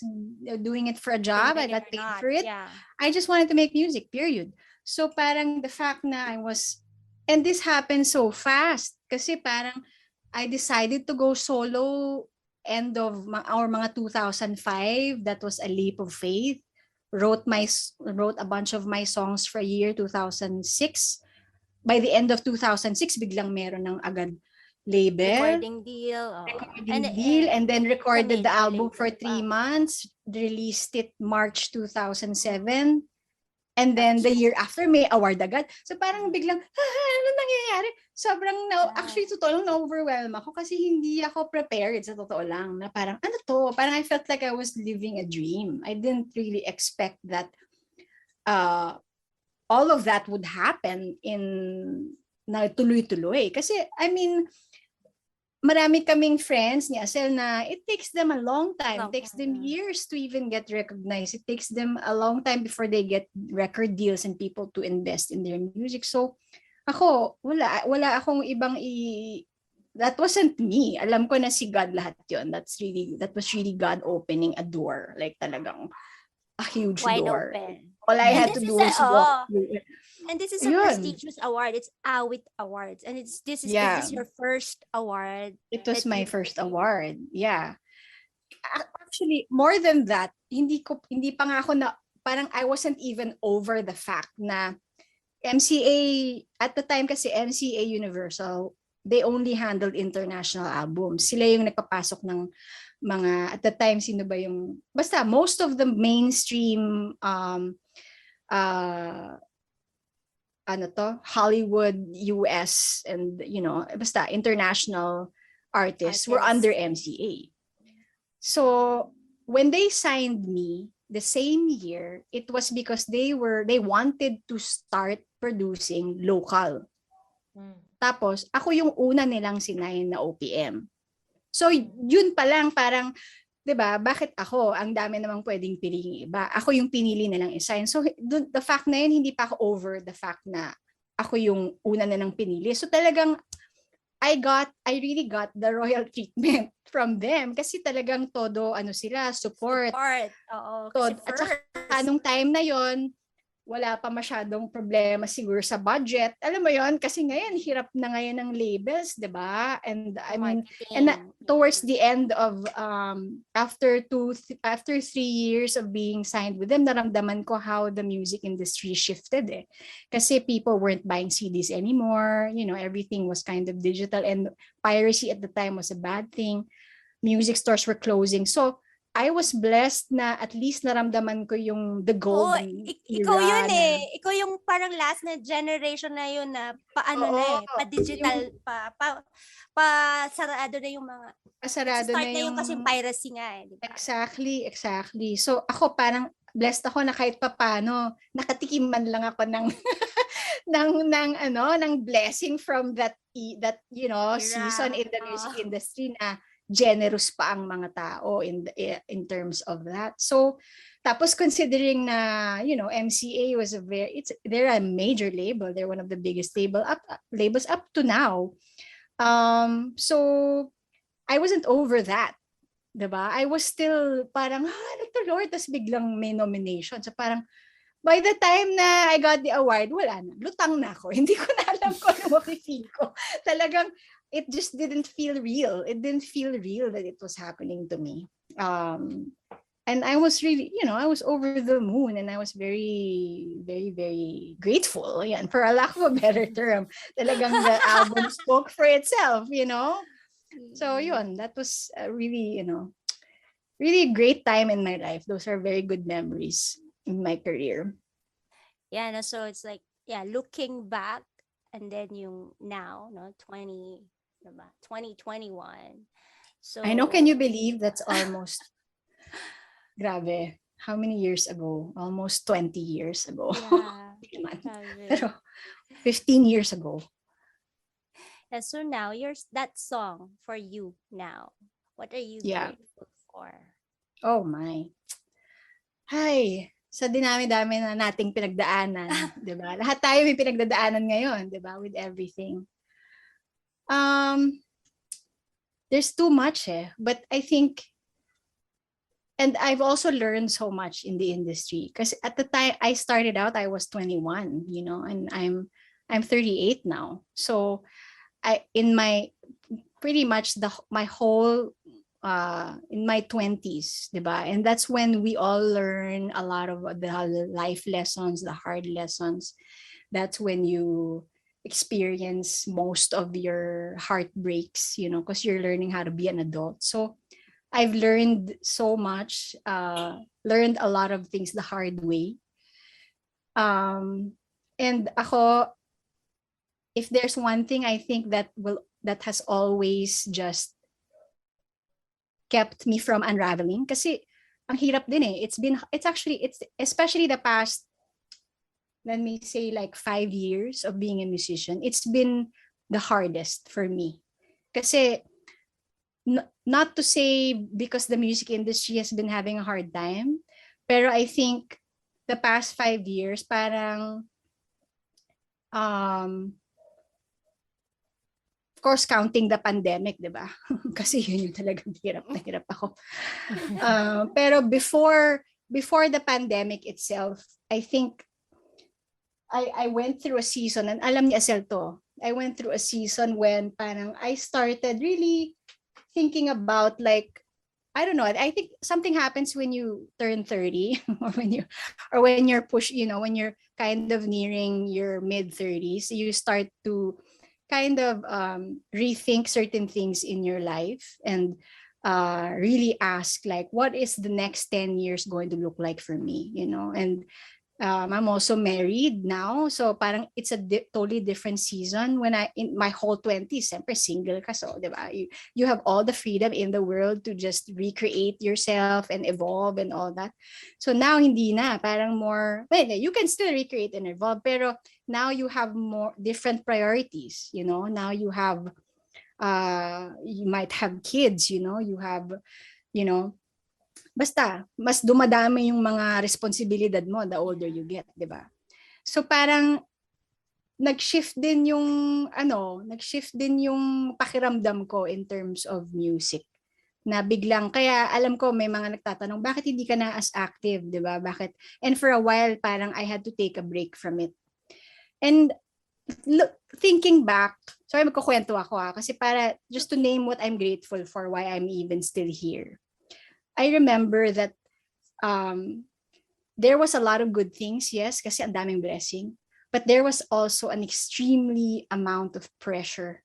doing it for a job, I got paid for it. Yeah. I just wanted to make music, period. So parang the fact na and this happened so fast kasi parang I decided to go solo end of mga 2005. That was a leap of faith. Wrote a bunch of my songs for year 2006. By the end of 2006, biglang meron ng agad label. Recording deal. And then recorded the album for label. 3 months. Released it March 2007. And then the year after, may award agad. So parang biglang, ano nangyayari? Sobrang, actually, totoo lang, na-overwhelm ako kasi hindi ako prepared, sa totoo lang. Na parang, ano to? Parang I felt like I was living a dream. I didn't really expect that all of that would happen na tuloy-tuloy. Kasi, I mean, marami kaming friends ni Acel na it takes them a long time. It takes them years to even get recognized. It takes them a long time before they get record deals and people to invest in their music. So, ako, wala akong ibang that wasn't me. Alam ko na si God lahat yun. That was really God opening a door. Like talagang a huge wide door. Open. All I had to do was walk through it. And this is a prestigious award. It's AWIT Awards. And is this your first award? It was my first award. Yeah. Actually, more than that, hindi pa nga ako na, parang I wasn't even over the fact na MCA, at the time kasi MCA Universal, they only handled international albums. Sila yung nagpapasok ng mga, at the time, sino ba yung, basta most of the mainstream Hollywood, US, and basta international artists were under MCA. So when they signed me the same year, it was because they wanted to start producing local. Tapos ako yung una nilang sinayin na OPM. So yun pa lang parang, 'di ba? Bakit ako? Ang dami namang pwedeng piliing iba. Ako yung pinili nilang i-sign. So the fact na yun, hindi pa ako over the fact na ako yung una nilang pinili. So talagang I really got the royal treatment from them kasi talagang todo sila, support. Oo. At saka anong time na yon, wala pa masyadong problema siguro sa budget. Alam mo yon, kasi ngayon hirap na ngayon ng labels, 'di ba? And I mean, towards the end of after 3 years of being signed with them, naramdaman ko how the music industry shifted eh. Kasi people weren't buying CDs anymore, everything was kind of digital, and piracy at the time was a bad thing. Music stores were closing. So I was blessed na at least naramdaman ko yung the golden ikaw yun eh. Ikaw yung parang last na generation na yun na pa-digital, pa-sarado na yung mga sarado start na yung kasi piracy nga eh. Diba? Exactly. So ako parang blessed ako na kahit papano nakatikim man lang ako ng ng blessing from that season in the music industry na generous pa ang mga tao in terms of that. So tapos considering na MCA was they're a major label, they're one of the biggest labels up to now. So I wasn't over that, 'di ba? I was still parang Lord, tas biglang may nomination. So parang by the time na I got the award, wala na. Lutang na ako. Hindi ko na alam kung ano mafe-feel ko. Talagang it just didn't feel real. It didn't feel real that it was happening to me. And I was really, I was over the moon, and I was very, very, very grateful. Yan, for a lack of a better term. Talagang the album spoke for itself, So yun, that was really, really great time in my life. Those are very good memories in my career. Yeah, no, so it's like, looking back, and then yung now, 2021. So I know, can you believe that's almost grabe. How many years ago? Almost 20 years ago. Yeah. Pero 15 years ago. Yeah, so now that song for you now. What are you grateful for? Oh my. Hi. Sa dinami-dami na nating pinagdaanan, 'di ba? Lahat tayo may pinagdadaanan ngayon, 'di ba? With everything. There's too much but I think, and I've also learned so much in the industry because at the time I started out I was 21, and I'm 38 now. So in my pretty much my whole in my 20s, diba? And that's when we all learn a lot of the life lessons, the hard lessons. That's when you experience most of your heartbreaks, you know, because you're learning how to be an adult. So I've learned so much, learned a lot of things the hard way. And ako, if there's one thing I think that has always just kept me from unraveling, kasi ang hirap din eh. It's especially the past, let me say, like 5 years of being a musician. It's been the hardest for me. Kasi not to say because the music industry has been having a hard time, pero I think the past 5 years parang of course, counting the pandemic, di ba? Kasi yun yung talagang hirap na hirap ako. Pero before the pandemic itself, I think I went through a season, and alam ni Acel to, I went through a season when parang I started really thinking about, like, I don't know, I think something happens when you turn 30 or when you're when you're kind of nearing your mid 30s, you start to kind of rethink certain things in your life and really ask, like, what is the next 10 years going to look like for me, you know? And I'm also married now, so parang it's a totally different season. When in my whole 20s, siyempre single ka, so diba? You have all the freedom in the world to just recreate yourself and evolve and all that. So now hindi na, parang more, well, you can still recreate and evolve, pero now you have more different priorities, you know? Now you have you might have kids, you know, you have, you know, basta mas dumadami yung mga responsibilidad mo the older you get, di ba? So parang nag-shift din yung pakiramdam ko in terms of music. Na biglang, kaya alam ko may mga nagtatanong, bakit hindi ka na as active, di ba? Bakit? And for a while, parang I had to take a break from it. And thinking back, sorry magkukwento ako kasi para just to name what I'm grateful for, why I'm even still here. I remember that there was a lot of good things, yes, kasi ang daming blessing. But there was also an extremely amount of pressure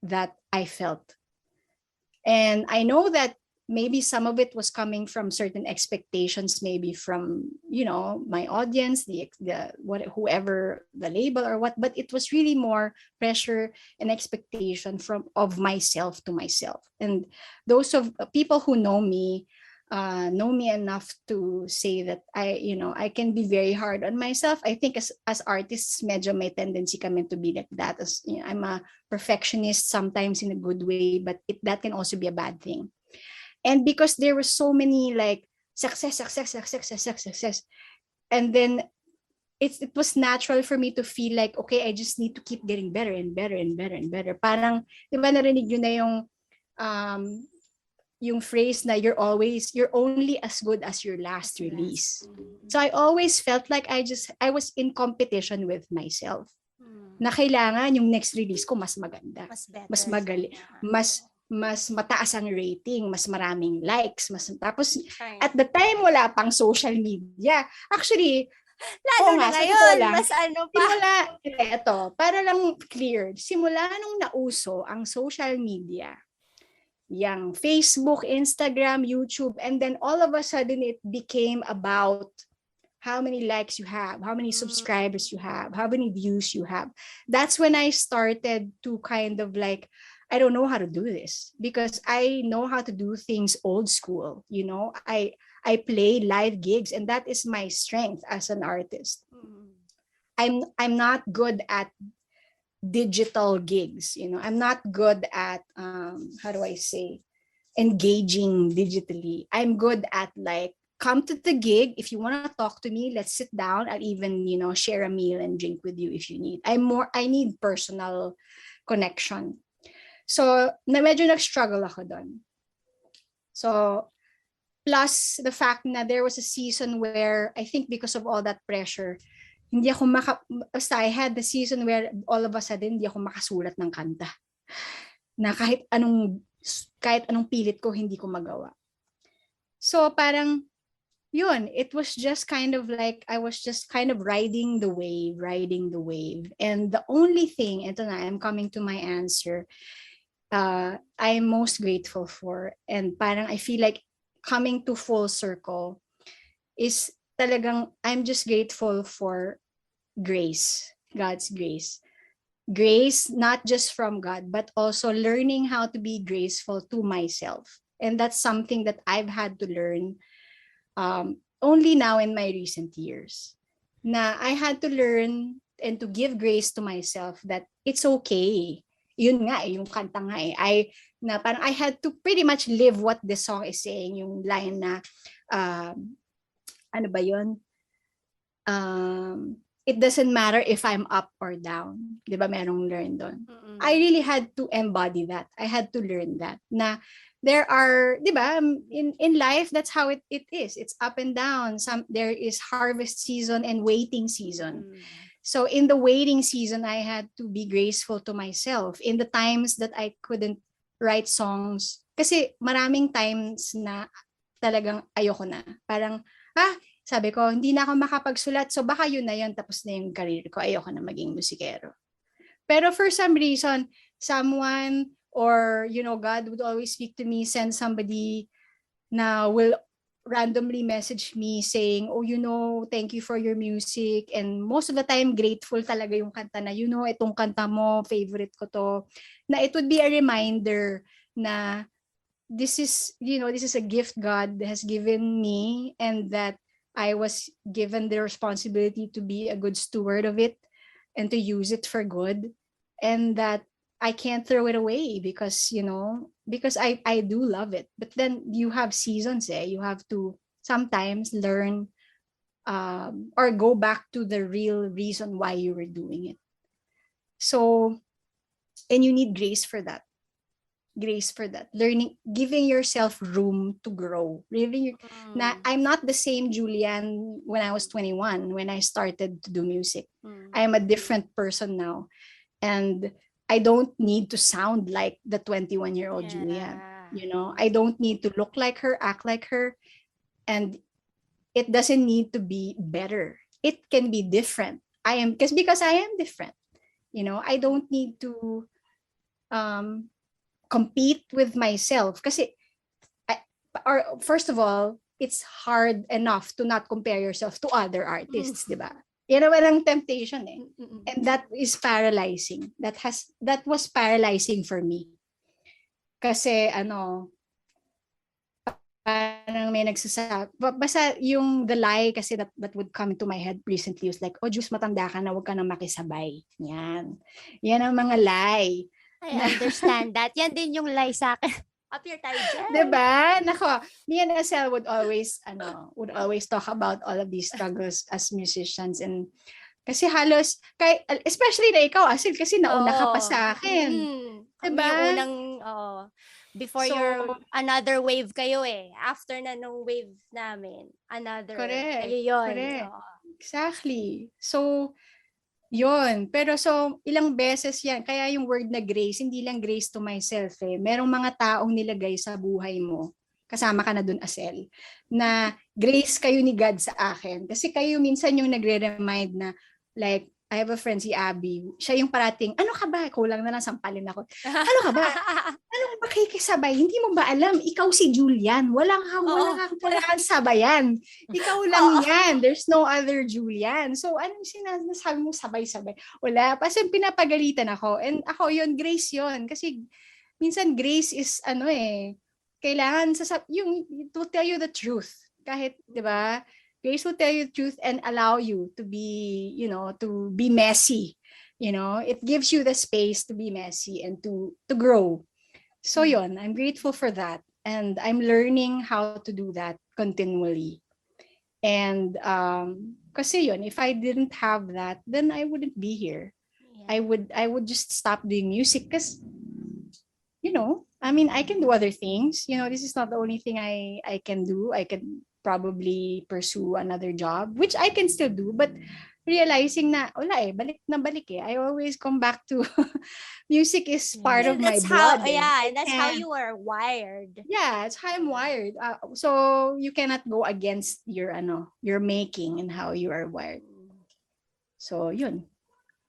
that I felt. And I know that maybe some of it was coming from certain expectations, maybe from, you know, my audience, whoever the label or what, but it was really more pressure and expectation of myself to myself. And those of people who know me enough to say that I can be very hard on myself. I think as artists, medyo may tendency kami to be like that. As you know, I'm a perfectionist sometimes in a good way, but that can also be a bad thing. And because there were so many like success, and then it was natural for me to feel like, okay, I just need to keep getting better and better and better and better. Parang, di ba narinig yun na yung phrase na you're only as good as your last release. So I always felt like I was in competition with myself. Na kailangan yung next release ko mas maganda, mas magaling, mas mataas ang rating, mas maraming likes, tapos at the time wala pang social media. Actually, lalo na ngayon, mas ano pa. Ito, para lang clear, simula nung nauso ang social media, yung Facebook, Instagram, YouTube, and then all of a sudden it became about how many likes you have, how many subscribers you have, how many views you have. That's when I started to kind of like, I don't know how to do this because I know how to do things old school. You know, I play live gigs and that is my strength as an artist. I'm not good at digital gigs, you know. I'm not good at how do I say, engaging digitally. I'm good at like, come to the gig. If you want to talk to me, let's sit down. I'll even, you know, share a meal and drink with you if you need. I need personal connection. So, medyo nag-struggle ako doon. So, plus the fact na there was a season where I think because of all that pressure, hindi ako basta I had the season where all of a sudden hindi ako makasulat ng kanta. Na kahit anong pilit ko, hindi ko magawa. So parang, yun, it was just kind of like, I was just kind of riding the wave. And the only thing, ito na, I'm coming to my answer, I'm most grateful for, and parang I feel like coming to full circle, is talagang, I'm just grateful for grace, God's grace. Grace, not just from God, but also learning how to be graceful to myself. And that's something that I've had to learn only now in my recent years. Na I had to learn and to give grace to myself that it's okay. Yun nga, yung kanta nga parang I had to pretty much live what this song is saying. Yung line na, ano ba yun? It doesn't matter if I'm up or down. Di ba merong learn doon? I really had to embody that. I had to learn that. Na there are, di ba, in life, that's how it is. It's up and down. There is harvest season and waiting season. So in the waiting season, I had to be graceful to myself. In the times that I couldn't write songs, kasi maraming times na talagang ayoko na. Parang, sabi ko, hindi na ako makapagsulat, so baka yun na yun, tapos na yung career ko, ayoko na maging musikero. Pero for some reason, someone, or God would always speak to me, send somebody na will randomly message me saying, oh, thank you for your music, and most of the time, grateful talaga yung kanta na, itong kanta mo, favorite ko to, na it would be a reminder na this is a gift God has given me, and that I was given the responsibility to be a good steward of it and to use it for good, and that I can't throw it away because I do love it. But then you have seasons, you have to sometimes learn or go back to the real reason why you were doing it. So, and you need grace for that. Learning, giving yourself room to grow. I'm not the same Julianne when I was 21, when I started to do music. I am a different person now, and I don't need to sound like the 21-year-old Julianne. I don't need to look like her, act like her, and it doesn't need to be better. It can be different. Because I am different. I don't need to compete with myself, kasi first of all, it's hard enough to not compare yourself to other artists, di ba? Yan ang temptation and that is paralyzing. That was paralyzing for me, kasi parang may nagsasabi, basta yung the lie kasi that would come into my head recently was like, oh Diyos, matanda ka na, huwag ka na makisabay. Yan ang mga lie. I understand that. Yan din yung lie sa akin. Appear tayo dyan. Diba? Nako, me and Acel would always talk about all of these struggles as musicians, and kasi halos, especially na ikaw, Acel, kasi nauna ka pa sa akin. Diba? Yung unang, before your, another wave kayo After na nung wave namin, another. Correct. Kayo yun. Correct. Exactly. So, yun. Pero so, ilang beses yan. Kaya yung word na grace, hindi lang grace to myself Merong mga taong nilagay sa buhay mo. Kasama ka na dun, Acel. Na grace kayo ni God sa akin. Kasi kayo minsan yung nagre-remind na, like, I have a friend, si Abby. Siya yung parating, ano ka ba? Kulang na lang, sampalin ako. Ano ka ba? Ano ba makikisabay? Hindi mo ba alam? Ikaw si Julianne. Wala kang sabayan. Ikaw lang yan. There's no other Julianne. So, anong sinasabi mo sabay-sabay? Wala. Kasi pinapagalitan ako. And ako yun, grace yun. Kasi minsan grace is kailangan to tell you the truth. Kahit, di ba? Grace will tell you the truth and allow you to be, to be messy. It gives you the space to be messy and to grow. So yun, I'm grateful for that. And I'm learning how to do that continually. And kasi yun, if I didn't have that, then I wouldn't be here. Yeah. I would just stop doing music because, I can do other things. This is not the only thing I can do. I can probably pursue another job, which I can still do, but realizing na, wala balik na balik I always come back to, music is part of my That's blood. how, yeah, that's how you are wired. Yeah, it's how I'm wired. So you cannot go against your making and how you are wired. So, yun.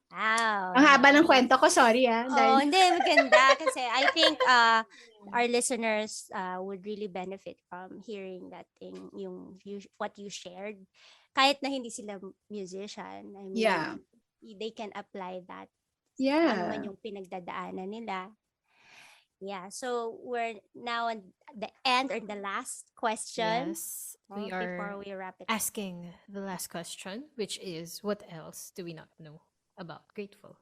Wow. Ang haba ng kwento ko, sorry Hindi, maganda. Kasi I think our listeners would really benefit from hearing that thing, what you shared. Kahit na hindi sila musician, I mean, they can apply that. Yeah. Ano man yung pinagdadaanan nila. Yeah, so we're now at the end or the last question. Yes, we before are we wrap it asking the last question, which is, what else do we not know about Grateful?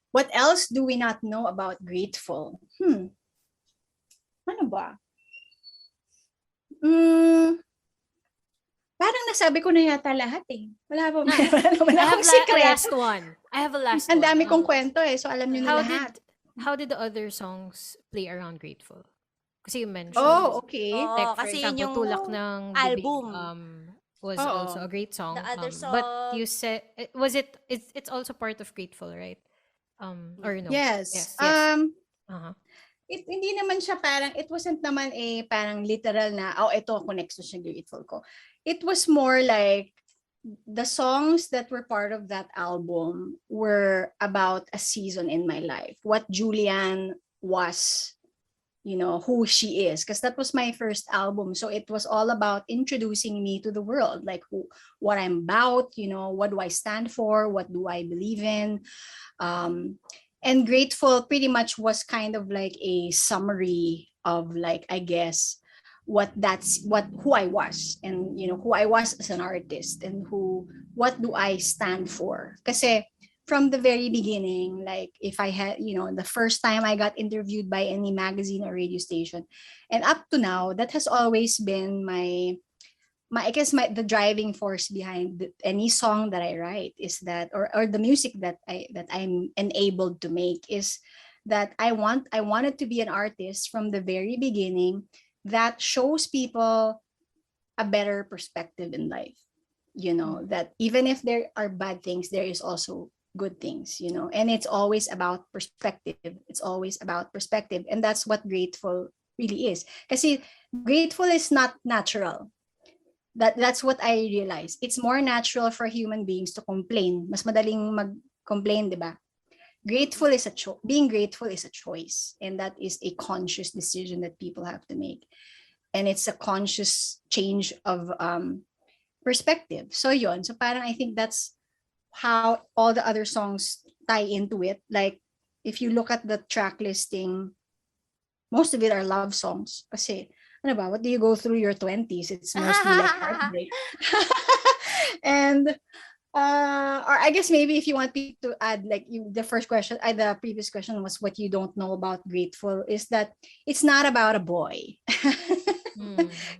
What else do we not know about Grateful? Ano ba? Parang nasabi ko na yata lahat Wala pa ba? Wala akong secret. Last one. I have a last Ang one. dami kong kwento so alam nyo na lahat. How did the other songs play around Grateful? Kasi you mentioned. Oh, okay. Like, for kasi example, yun yung Tulak ng album. Bibig, was also a great song. The other song. But you said, it's also part of Grateful, right? Or no? Yes. Hindi naman siya parang, it wasn't naman parang literal na, ito ako next to siya Grateful ko. It was more like, the songs that were part of that album were about a season in my life. What Julianne was, who she is. Because that was my first album. So it was all about introducing me to the world. Like what I'm about, what do I stand for? What do I believe in? And Grateful pretty much was kind of like a summary of like, I guess, who I was, and who I was as an artist, and what do I stand for. Kasi from the very beginning, like if I had, the first time I got interviewed by any magazine or radio station, and up to now, that has always been the driving force behind any song that I write is that, or the music that I'm enabled to make, is that I wanted to be an artist from the very beginning that shows people a better perspective in life, that even if there are bad things, there is also good things, and it's always about perspective. And that's what Grateful really is. Kasi Grateful is not natural. That's what I realized. It's more natural for human beings to complain. Mas madaling mag-complain, di ba? Being grateful is a choice, and that is a conscious decision that people have to make, and it's a conscious change of perspective. So parang I think that's how all the other songs tie into it. Like if you look at the track listing, most of it are love songs. Kasi what do you go through your 20s? It's mostly like heartbreak. And or I guess maybe if you want me to add, like the previous question was what you don't know about Grateful, is that it's not about a boy.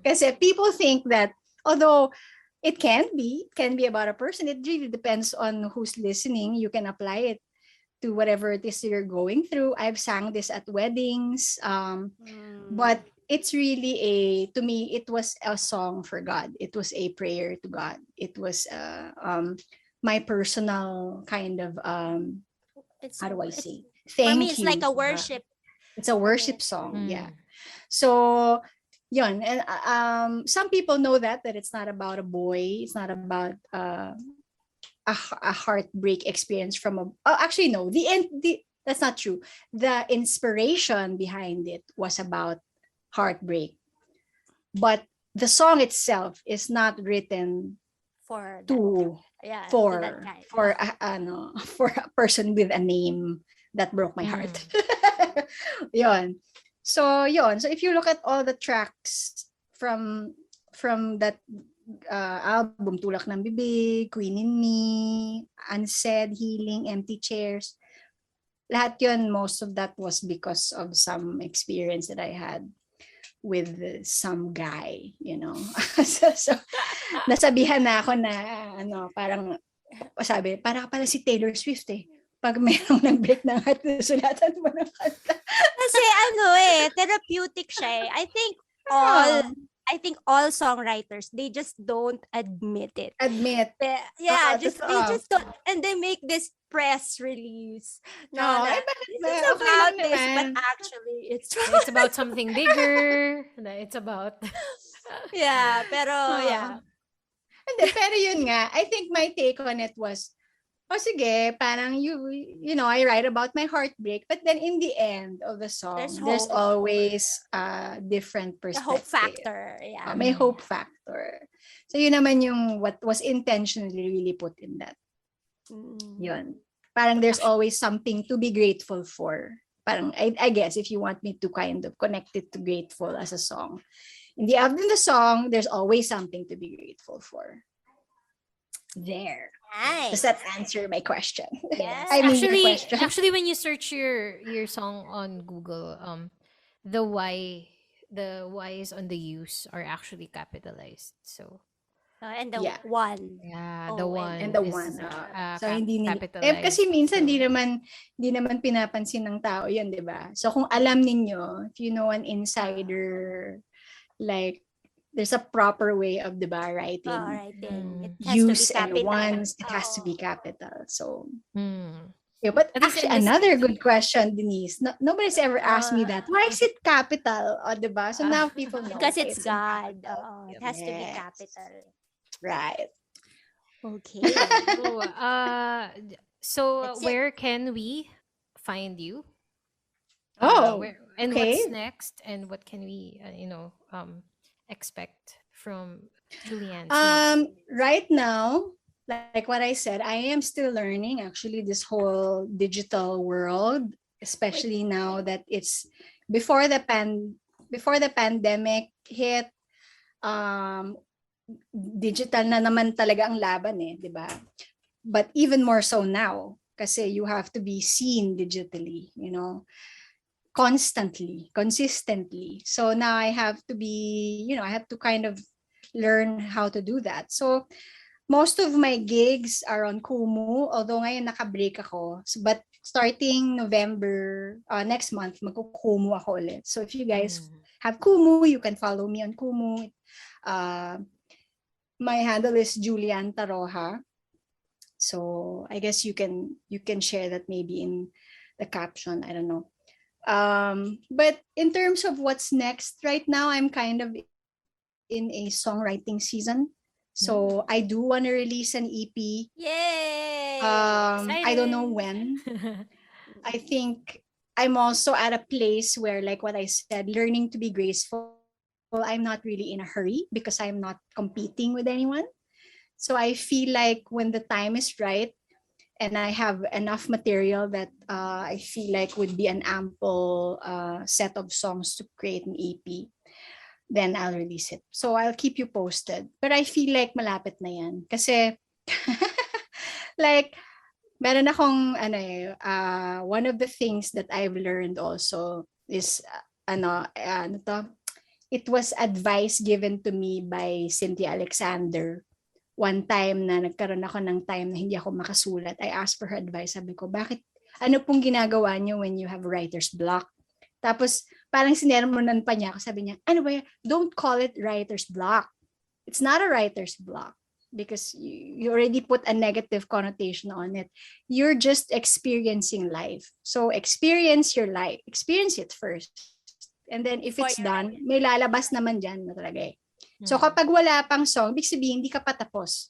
Because people think that, although it can be about a person, it really depends on who's listening. You can apply it to whatever it is you're going through. I've sang this at weddings, but it's really to me, it was a song for God. It was a prayer to God. It was my personal kind of, how do I say? Thank you. For me, it's like a worship. It's a worship song, yeah. So, yun. And some people know that it's not about a boy. It's not about a heartbreak experience from actually, no. That's not true. The inspiration behind it was about heartbreak, but the song itself is not written for a person with a name that broke my heart. So if you look at all the tracks from that album, Tulak ng Bibig, Queen in Me, Unsaid, Healing, Empty Chairs, lahat yun, most of that was because of some experience that I had with some guy, so nasabihan na ako na parang sabi, para ka pala si Taylor Swift pag mayroong nag-break ng heart, sulatan mo ng kanta. Kasi therapeutic siya I think I think all songwriters, they just don't admit it. Yeah, they just don't, and they make this press release. No, eh, this is okay about lang this, but naman. actually it's It's about something bigger. It's about yeah, pero yeah. Hindi, pero yun nga, I think my take on it was, sige, parang you know, I write about my heartbreak, but then in the end of the song, there's hope. always a different The perspective. hope factor, yeah. May hope factor. So yun naman yung what was intentionally really put in that. Yun. Parang there's always something to be grateful for. Parang, I guess, if you want me to kind of connect it to grateful as a song. In the song, there's always something to be grateful for. There. Nice. Does that answer my question? Yes. I mean, your question. Actually, when you search your song on Google, the Y's on the U's are actually capitalized. So and the one. Yeah, the one. And the is, one. So, capitalized. kasi minsan di naman pinapansin ng tao yun, di ba? So, kung alam ninyo, if you know an insider, like, there's a proper way of, di ba, writing. It has Use to be and capital. ones, it has to be capital. So, yeah, but actually, another good question, Denise. Nobody's ever asked me that. Why is it capital? O, di ba? So, now people know. Because it's God. It has to be capital. Right. Okay. So where can we find you? And okay. what's next? And what can we, expect from Julianne? Right now, like what I said, I am still learning actually this whole digital world, especially now that it's before the pandemic hit. Digital na naman talaga ang laban eh, di ba? But even more so now, kasi you have to be seen digitally, you know, constantly, consistently. So now I have to be, I have to kind of learn how to do that. So most of my gigs are on Kumu, although ngayon naka-break ako. But starting November, next month, magkukumu ako ulit. So if you guys have Kumu, you can follow me on Kumu. My handle is Julianne Tarroja. So I guess you can share that maybe in the caption. I don't know. But in terms of what's next, right now I'm kind of in a songwriting season. So I do want to release an EP. Yay! I don't know when. I think I'm also at a place where, like what I said, learning to be graceful. I'm not really in a hurry because I'm not competing with anyone. So I feel like when the time is right and I have enough material that I feel like would be an ample set of songs to create an EP, then I'll release it. So I'll keep you posted. But I feel like malapit na yan. Kasi, like, meron akong, one of the things that I've learned also is, it was advice given to me by Cynthia Alexander. One time na nagkaroon ako ng time na hindi ako makasulat, I asked for her advice. Sabi ko, ano pong ginagawa niyo when you have writer's block? Tapos, parang sinermonan pa niya ako. Sabi niya, ano ba yan? Don't call it writer's block. It's not a writer's block because you already put a negative connotation on it. You're just experiencing life. So, experience your life. Experience it first. And then if it's done, may lalabas naman dyan na talaga eh. So kapag wala pang song, ibig sabihin, hindi ka pa tapos.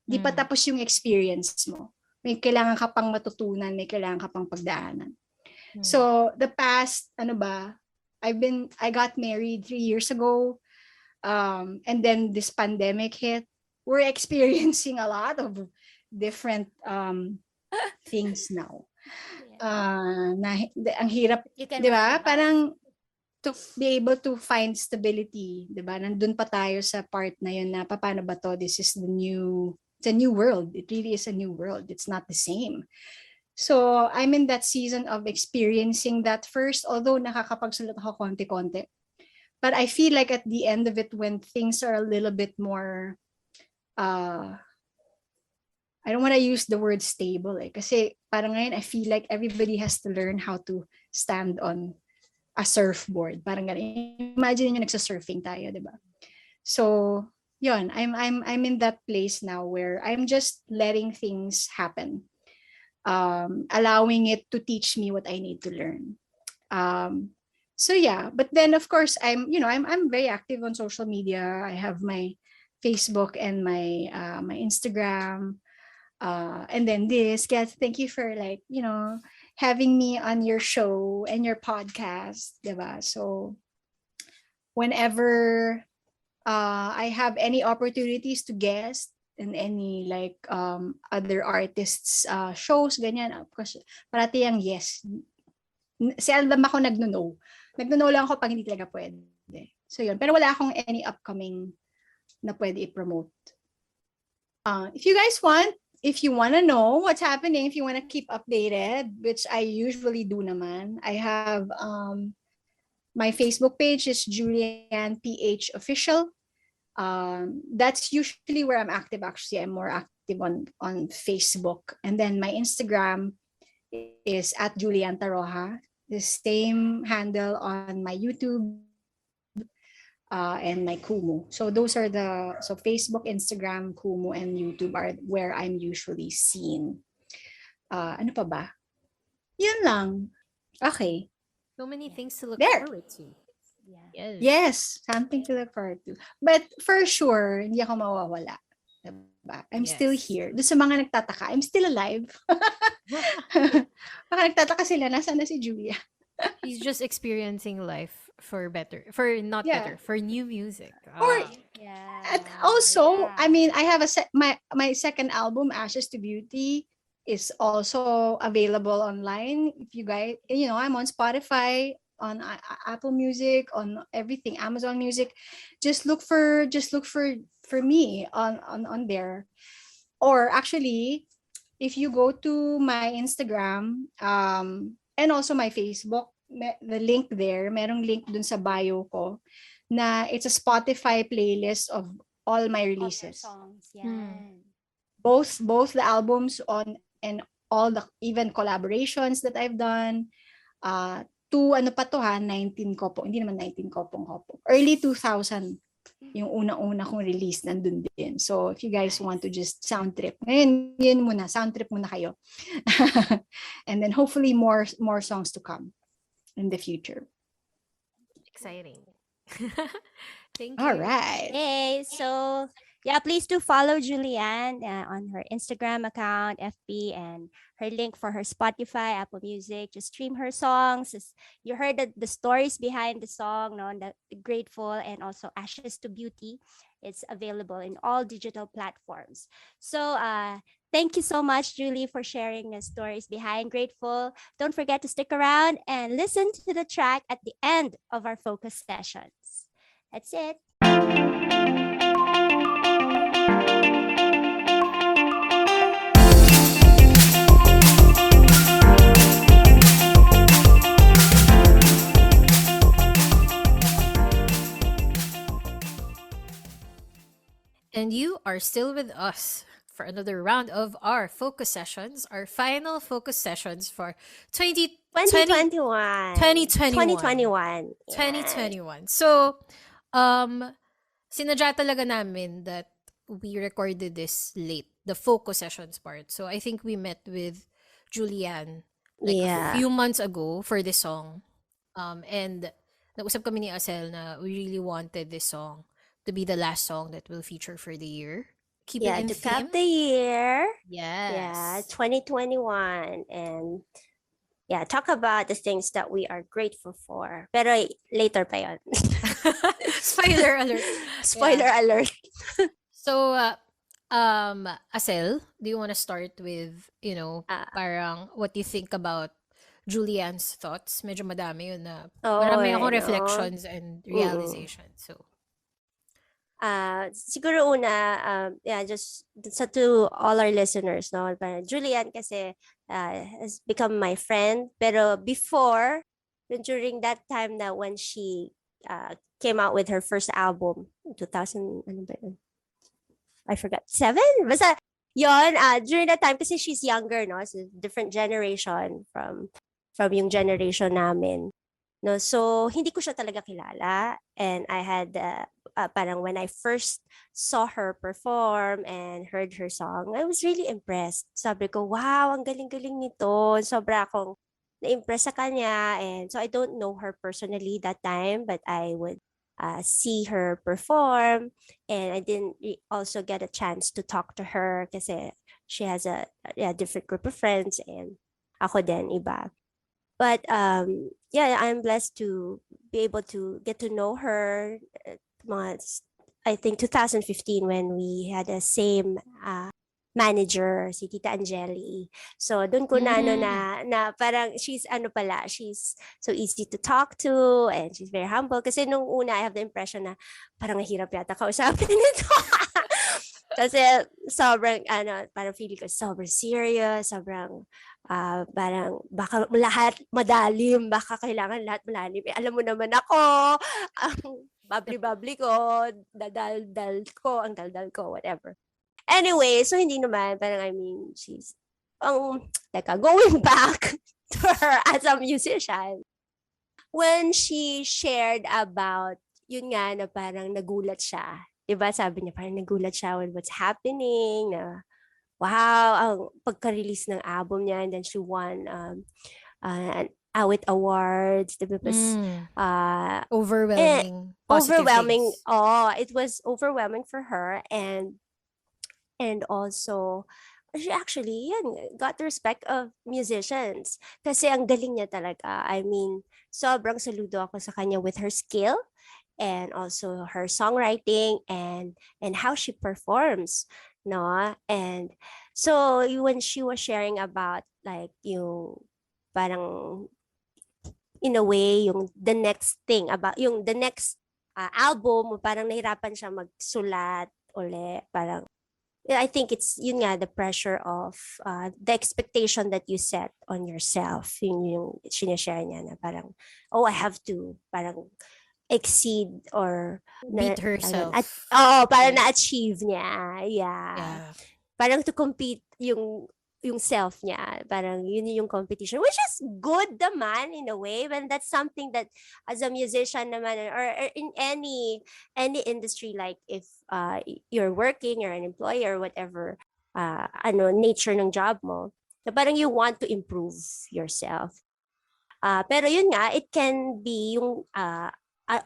Hindi pa tapos yung experience mo. May kailangan ka pang matutunan, may kailangan ka pang pagdaanan. So the past, I got married 3 years ago. And then this pandemic hit. We're experiencing a lot of different things now. Ang hirap, di ba? Parang to be able to find stability, 'di ba? Nandun pa tayo sa part na 'yun na paano ba to? This is it's a new world. It really is a new world. It's not the same. So, I'm in that season of experiencing that first, although nakakapagsulat ako konti-konti. But I feel like at the end of it, when things are a little bit more, I don't want to use the word stable kasi parang ngayon I feel like everybody has to learn how to stand on a surfboard. Parang ganun. Imagine nyo nagsa-surfing tayo, di ba? So, yun, I'm in that place now where I'm just letting things happen. Allowing it to teach me what I need to learn. So yeah, but then of course I'm very active on social media. I have my Facebook and my Instagram, and then this. Guys, thank you for having me on your show and your podcast, diba? So whenever I have any opportunities to guest in any other artists shows ganyan, of course parati yung yes. Seldom ako nagno-no. Nagno-no lang ako pag hindi talaga pwede. So yun, pero wala akong any upcoming na pwede i-promote. If you want to know what's happening, if you want to keep updated, which I usually do naman, I have my Facebook page is Julianne PH Official. That's usually where I'm active. Actually, I'm more active on Facebook. And then my Instagram is at Julianne Tarroja. The same handle on my YouTube and my Kumu. So those are so Facebook, Instagram, Kumu, and YouTube are where I'm usually seen. Ano pa ba? Yun lang. Okay. So many things to look There. forward to. Yes, something to look forward to. But for sure, hindi ako mawawala. Diba? I'm still here. Doon sa mga nagtataka, I'm still alive. Baka nagtataka sila, nasaan na si Julia? He's just experiencing life for new music. And also, I mean, I have my second album, Ashes to Beauty, is also available online. If you guys, I'm on Spotify, on Apple Music, on everything, Amazon Music. Just look for me on there. Or actually, if you go to my Instagram and also my Facebook, the link there, merong link dun sa bio ko na it's a Spotify playlist of all my releases. Songs, yeah. Both the albums and all the even collaborations that I've done. To 19 ko po, hindi naman 19 kopong. Early 2000 yung unang-una kong release nandun din. So if you guys want to just sound trip, sound trip muna kayo. And then hopefully more songs to come in the future. Exciting. Thank you. All right. Yay. So yeah, please do follow Julianne on her Instagram account, FB, and her link for her Spotify, Apple Music. Just stream her songs. You heard the stories behind the song, the Grateful, and also Ashes to Beauty. It's available in all digital platforms. So thank you so much, Julie, for sharing the stories behind Grateful. Don't forget to stick around and listen to the track at the end of our focus sessions. That's it. And you are still with us for another round of our focus sessions, our final focus sessions for 2021. 2021. Yeah. 2021. So, sinadya talaga namin that we recorded this late, the focus sessions part. So, I think we met with Julianne a few months ago for this song. And nausap kami ni Acel na we really wanted this song to be the last song that will feature for the year. Keep it in to theme. cap the year. Yes. Yeah, 2021. And talk about the things that we are grateful for. Pero later pa yun. Spoiler alert. Spoiler alert. So, Acel, do you want to start with, parang what you think about Julianne's thoughts? Medyo madami yun na. Marami akong reflections and realizations. So, siguro una, just to all our listeners, Julianne kasi has become my friend. Pero before, during that time na when she came out with her first album, 2000, ano ba yun? I forgot, 7? Basta, yun, during that time, kasi she's younger, no? It's a different generation from yung generation namin. No, so hindi ko siya talaga kilala, and I had parang when I first saw her perform and heard her song, I was really impressed. Sabi ko, wow, ang galing-galing nito. Sobra akong na-impress sa kanya. And so I don't know her personally that time, but I would see her perform, and I didn't also get a chance to talk to her kasi she has a different group of friends, and ako din iba. But yeah, I'm blessed to be able to get to know her. I think 2015 when we had the same manager, si Tita Angeli. So doon ko na na parang she's she's so easy to talk to, and she's very humble. Kasi nung una I have the impression na parang hirap yata kausapin nito. Kasi sobrang parang feeling ko sobrang serious, sobrang parang baka lahat madalim, baka kailangan lahat malalim. Alam mo naman ako, ang babli-babli ko, ang daldal ko, whatever. Anyway, so hindi naman, parang I mean, she's, going back to her as a musician, when she shared about, yun nga, na parang nagulat siya. Diba, sabi niya, parang nagulat siya with what's happening, na wow, ang pagka-release ng album niya, and then she won an Awit Awards, diba, overwhelming. Overwhelming. Oh, it was overwhelming for her, and also she actually got the respect of musicians kasi ang galing niya talaga. I mean, sobrang saludo ako sa kanya with her skill and also her songwriting and how she performs, no? And so when she was sharing about like yung parang in a way yung the next thing about yung the next album, parang nahirapan siya magsulat uli, parang I think it's yun nga the pressure of the expectation that you set on yourself. Yun yung sinashare niya na parang, oh, I have to parang exceed or beat herself. Parang na-achieve niya. Yeah. Parang to compete yung self niya. Parang yun yung competition, which is good naman in a way, when that's something that as a musician naman or in any industry, like if you're working, you're an employee or whatever, nature ng job mo, na parang you want to improve yourself. Pero yun nga, it can be yung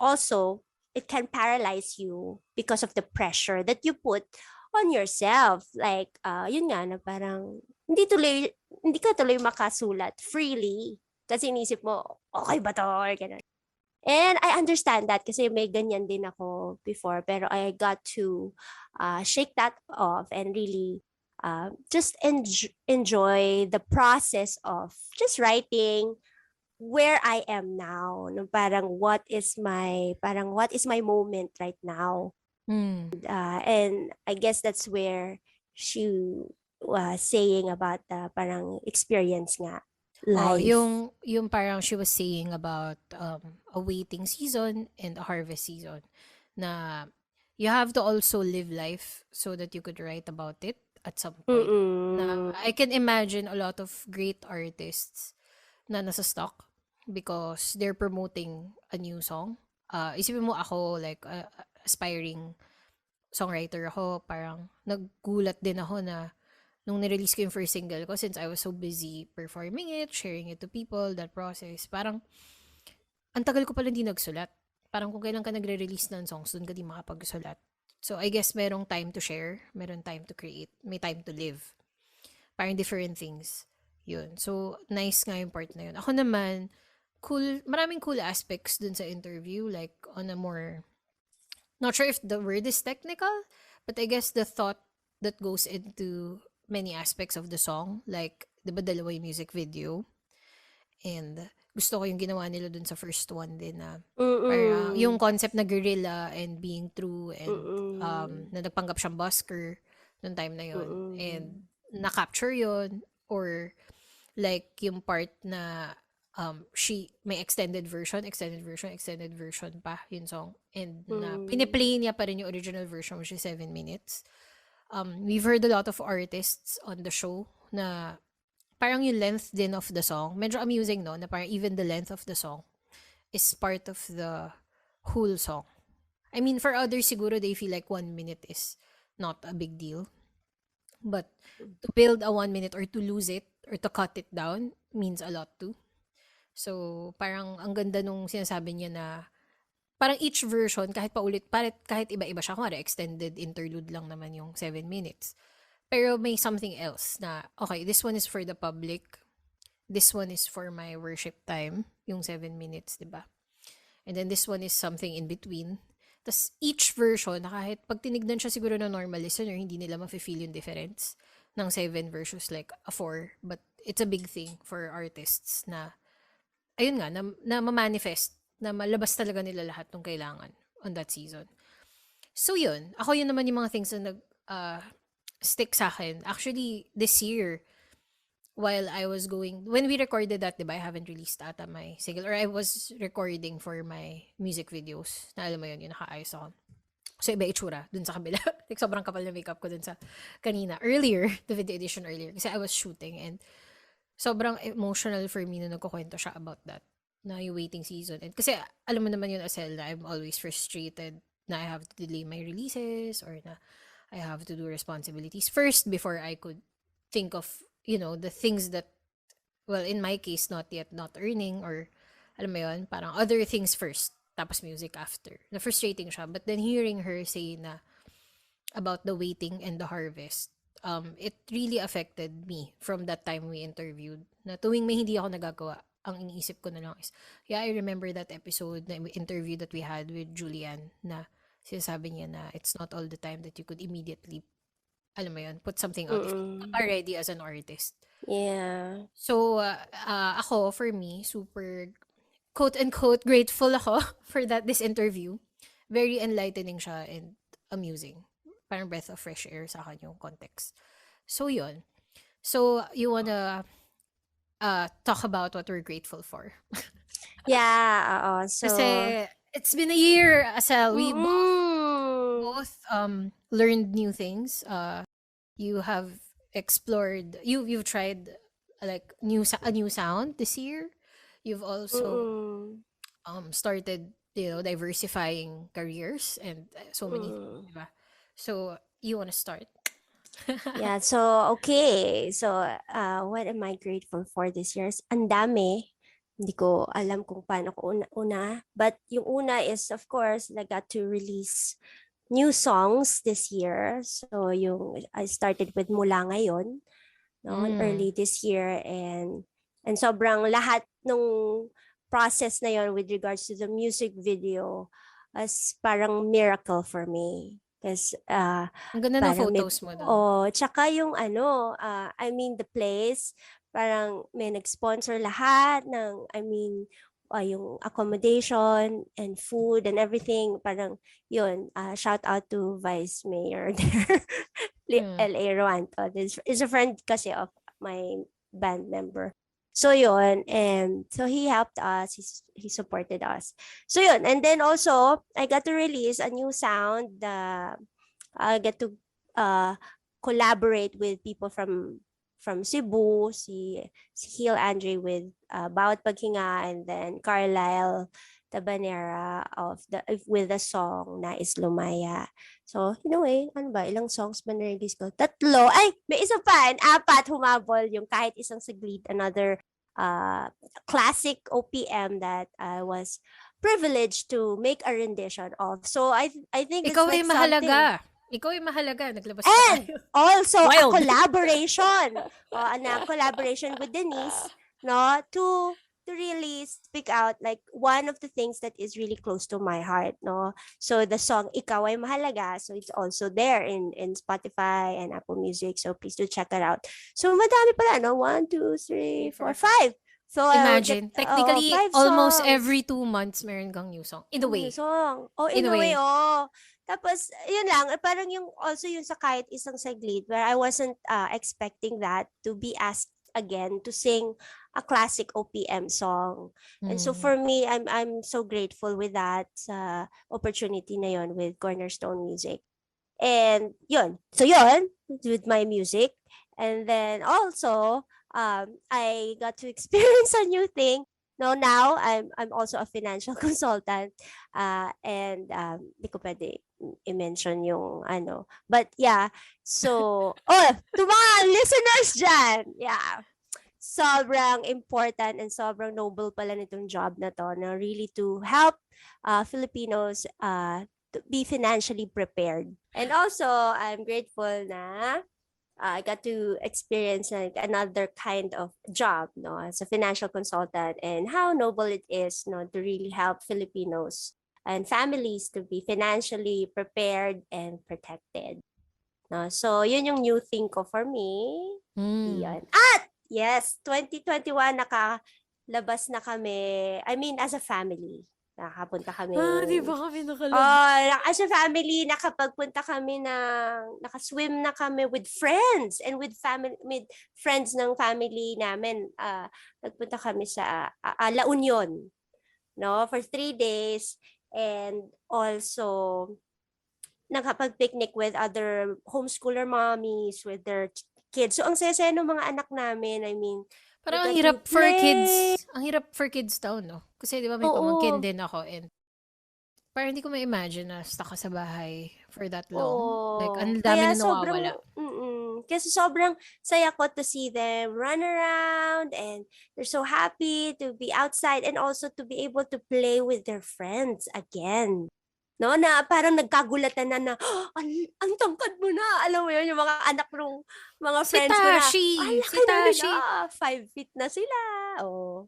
also it can paralyze you because of the pressure that you put on yourself. Like yun nga na parang hindi ka tuloy makasulat freely kasi inisip mo, okay ba to? Or ganun. And I understand that kasi may ganyan din ako before, pero I got to shake that off and really just enjoy the process of just writing where I am now. No, parang what is my moment right now. And I guess that's where she saying about the parang experience nga life. Yung parang she was saying about a waiting season and a harvest season, na you have to also live life so that you could write about it at some point. Na I can imagine a lot of great artists na nasa stock because they're promoting a new song. Isipin mo ako, like aspiring songwriter ako, parang naggulat din ako na nung nirelease ko yung first single ko, since I was so busy performing it, sharing it to people, that process, parang ang tagal ko pala hindi nagsulat. Parang kung kailan ka nagre-release ng songs, dun ka di makapagsulat. So I guess merong time to share, meron time to create, may time to live. Parang different things. Yun. So nice nga yung part na yun. Ako naman, maraming cool aspects dun sa interview, like on a more, not sure if the word is technical, but I guess the thought that goes into many aspects of the song, like, di ba dalawa yung music video? And gusto ko yung ginawa nila dun sa first one din na parang yung concept na guerrilla and being true and na nagpanggap siyang busker nung time na yun. And na-capture yun, or like yung part na she may extended version pa yung song, and na piniplay niya pa rin yung original version, which is 7 minutes. We've heard a lot of artists on the show na parang yung length din of the song medyo amusing, no, na parang even the length of the song is part of the whole song. I mean, for others, siguro they feel like 1 minute is not a big deal. But to build a 1 minute or to lose it or to cut it down means a lot too. So, parang ang ganda nung sinasabi niya na parang each version, kahit kahit iba-iba siya, kumari extended interlude lang naman yung 7 minutes. Pero may something else na, okay, this one is for the public. This one is for my worship time, yung 7 minutes, di ba? And then this one is something in between. Tas each version, na kahit pag tinignan siya siguro ng normal listener, hindi nila mafe-feel yung difference ng 7 versus like a 4. But it's a big thing for artists na, ayun nga, na ma-manifest, na malabas talaga nila lahat ng kailangan on that season. So yun, ako yun naman yung mga things na stick sa akin. Actually, this year, while I was when we recorded that, diba, I haven't released ata my single, or I was recording for my music videos, na alam mo yun, yung naka-ayos ako. So, iba itsura dun sa kabila. Like, sobrang kapal na makeup ko dun sa kanina. Earlier, the video edition earlier, kasi I was shooting and sobrang emotional for me na nagkukwento siya about that, na yung waiting season. And kasi, alam mo naman yun, Acel, na I'm always frustrated na I have to delay my releases or na I have to do responsibilities first before I could think of, the things that, well, in my case, not earning, or, alam mo yun, parang other things first, tapos music after. Na frustrating siya. But then hearing her say na about the waiting and the harvest, it really affected me from that time we interviewed. Na tuwing may hindi ako nagagawa, ang iniisip ko na lang is, yeah, I remember that episode, na interview that we had with Julianne, na sinasabi niya na it's not all the time that you could immediately, alam mo yun, put something out if you are ready as an artist. Yeah. So, ako, for me, super, quote-unquote, grateful ako for this interview. Very enlightening siya and amusing. Parang breath of fresh air sa akin yung context. So, yun. So, you wanna talk about what we're grateful for? Yeah, so... Kasi, it's been a year, Acel. We both learned new things. You have explored, you've tried like a new sound this year. You've also started, diversifying careers and so many things, diba? So you want to start? Yeah, so okay. So what am I grateful for this year? Ang dami. Hindi ko alam kung paano ko una. But yung una is, of course, I got to release new songs this year. So I started with Mula Ngayon, early this year, and sobrang lahat ng process na yon with regards to the music video as parang miracle for me. Kasi ang ganda ng photos mo doon. Tsaka yung I mean the place, parang may nag-sponsor lahat ng, yung accommodation and food and everything. Parang yun, shout out to Vice Mayor there, L.A. Ruanto. Is a friend kasi of my band member. So yun, and so he helped us, he supported us. So yun, and then also, I got to release a new sound. I get to collaborate with people from Cebu, si Heel Andre with Bawat Paghinga, and then Carlisle Tabanera with the song na is Lumaya. So, ano ba? Ilang songs ba na-release ko? 3. Ay, may isa pa. 4 humabol yung Kahit Isang Saglit, another classic OPM that I was privileged to make a rendition of. So, I think ikaw it's like ay mahalaga. Something. Ikaw ay mahalaga. Naglabas And tayo. also Wild. a collaboration. Collaboration with Denice, to really speak out like one of the things that is really close to my heart, So the song Ikaw Ay Mahalaga, so it's also there in Spotify and Apple Music, so please do check it out. So madami pala, 1, 2, 3, 4, 5. So imagine, technically, 5 almost songs. every 2 months meron kang new song. In a way. New song. In a way. Tapos, yun lang, parang yung sa Kahit Isang Saglit, where I wasn't expecting that to be asked again to sing a classic OPM song. And so for me, I'm so grateful with that opportunity na yun with Cornerstone Music. And yun. So yun, with my music. And then also, I got to experience a new thing No, now I'm also a financial consultant, and di ko pwede i-mention yung ano. But yeah, so to mga listeners dyan, yeah, sobrang important and sobrang noble pala nitong job na to, na really to help Filipinos to be financially prepared. And also, I'm grateful na I got to experience like another kind of job, no, as a financial consultant, and how noble it is, no, to really help Filipinos and families to be financially prepared and protected. No, so yun yung new thing ko for me. Yan. At yes, 2021 nakalabas na kami. I mean, as a family. Nakapunta kami. Di ba kami nakalabas? As a family, nakapagpunta kami nakaswim na kami with friends and with friends ng family namin. Nagpunta kami sa La Union, no, for 3 days, and also nakapag-picnic with other homeschooler mommies with their kids. So ang saya-saya ng mga anak namin. I mean, parang ang hirap for kids. Ang hirap for kids daw, no? Kasi di ba may pamangkin din ako, and parang hindi ko ma-imagine na stuck ka sa bahay for that long. Like, ang dami na nawawala. Kasi sobrang saya ko to see them run around, and they're so happy to be outside and also to be able to play with their friends again. No, na parang nagkagulatan na ang tangkad mo na. Alam mo yun, yung mga anak ng mga friends ko na, Si Tashi. 5 feet na sila.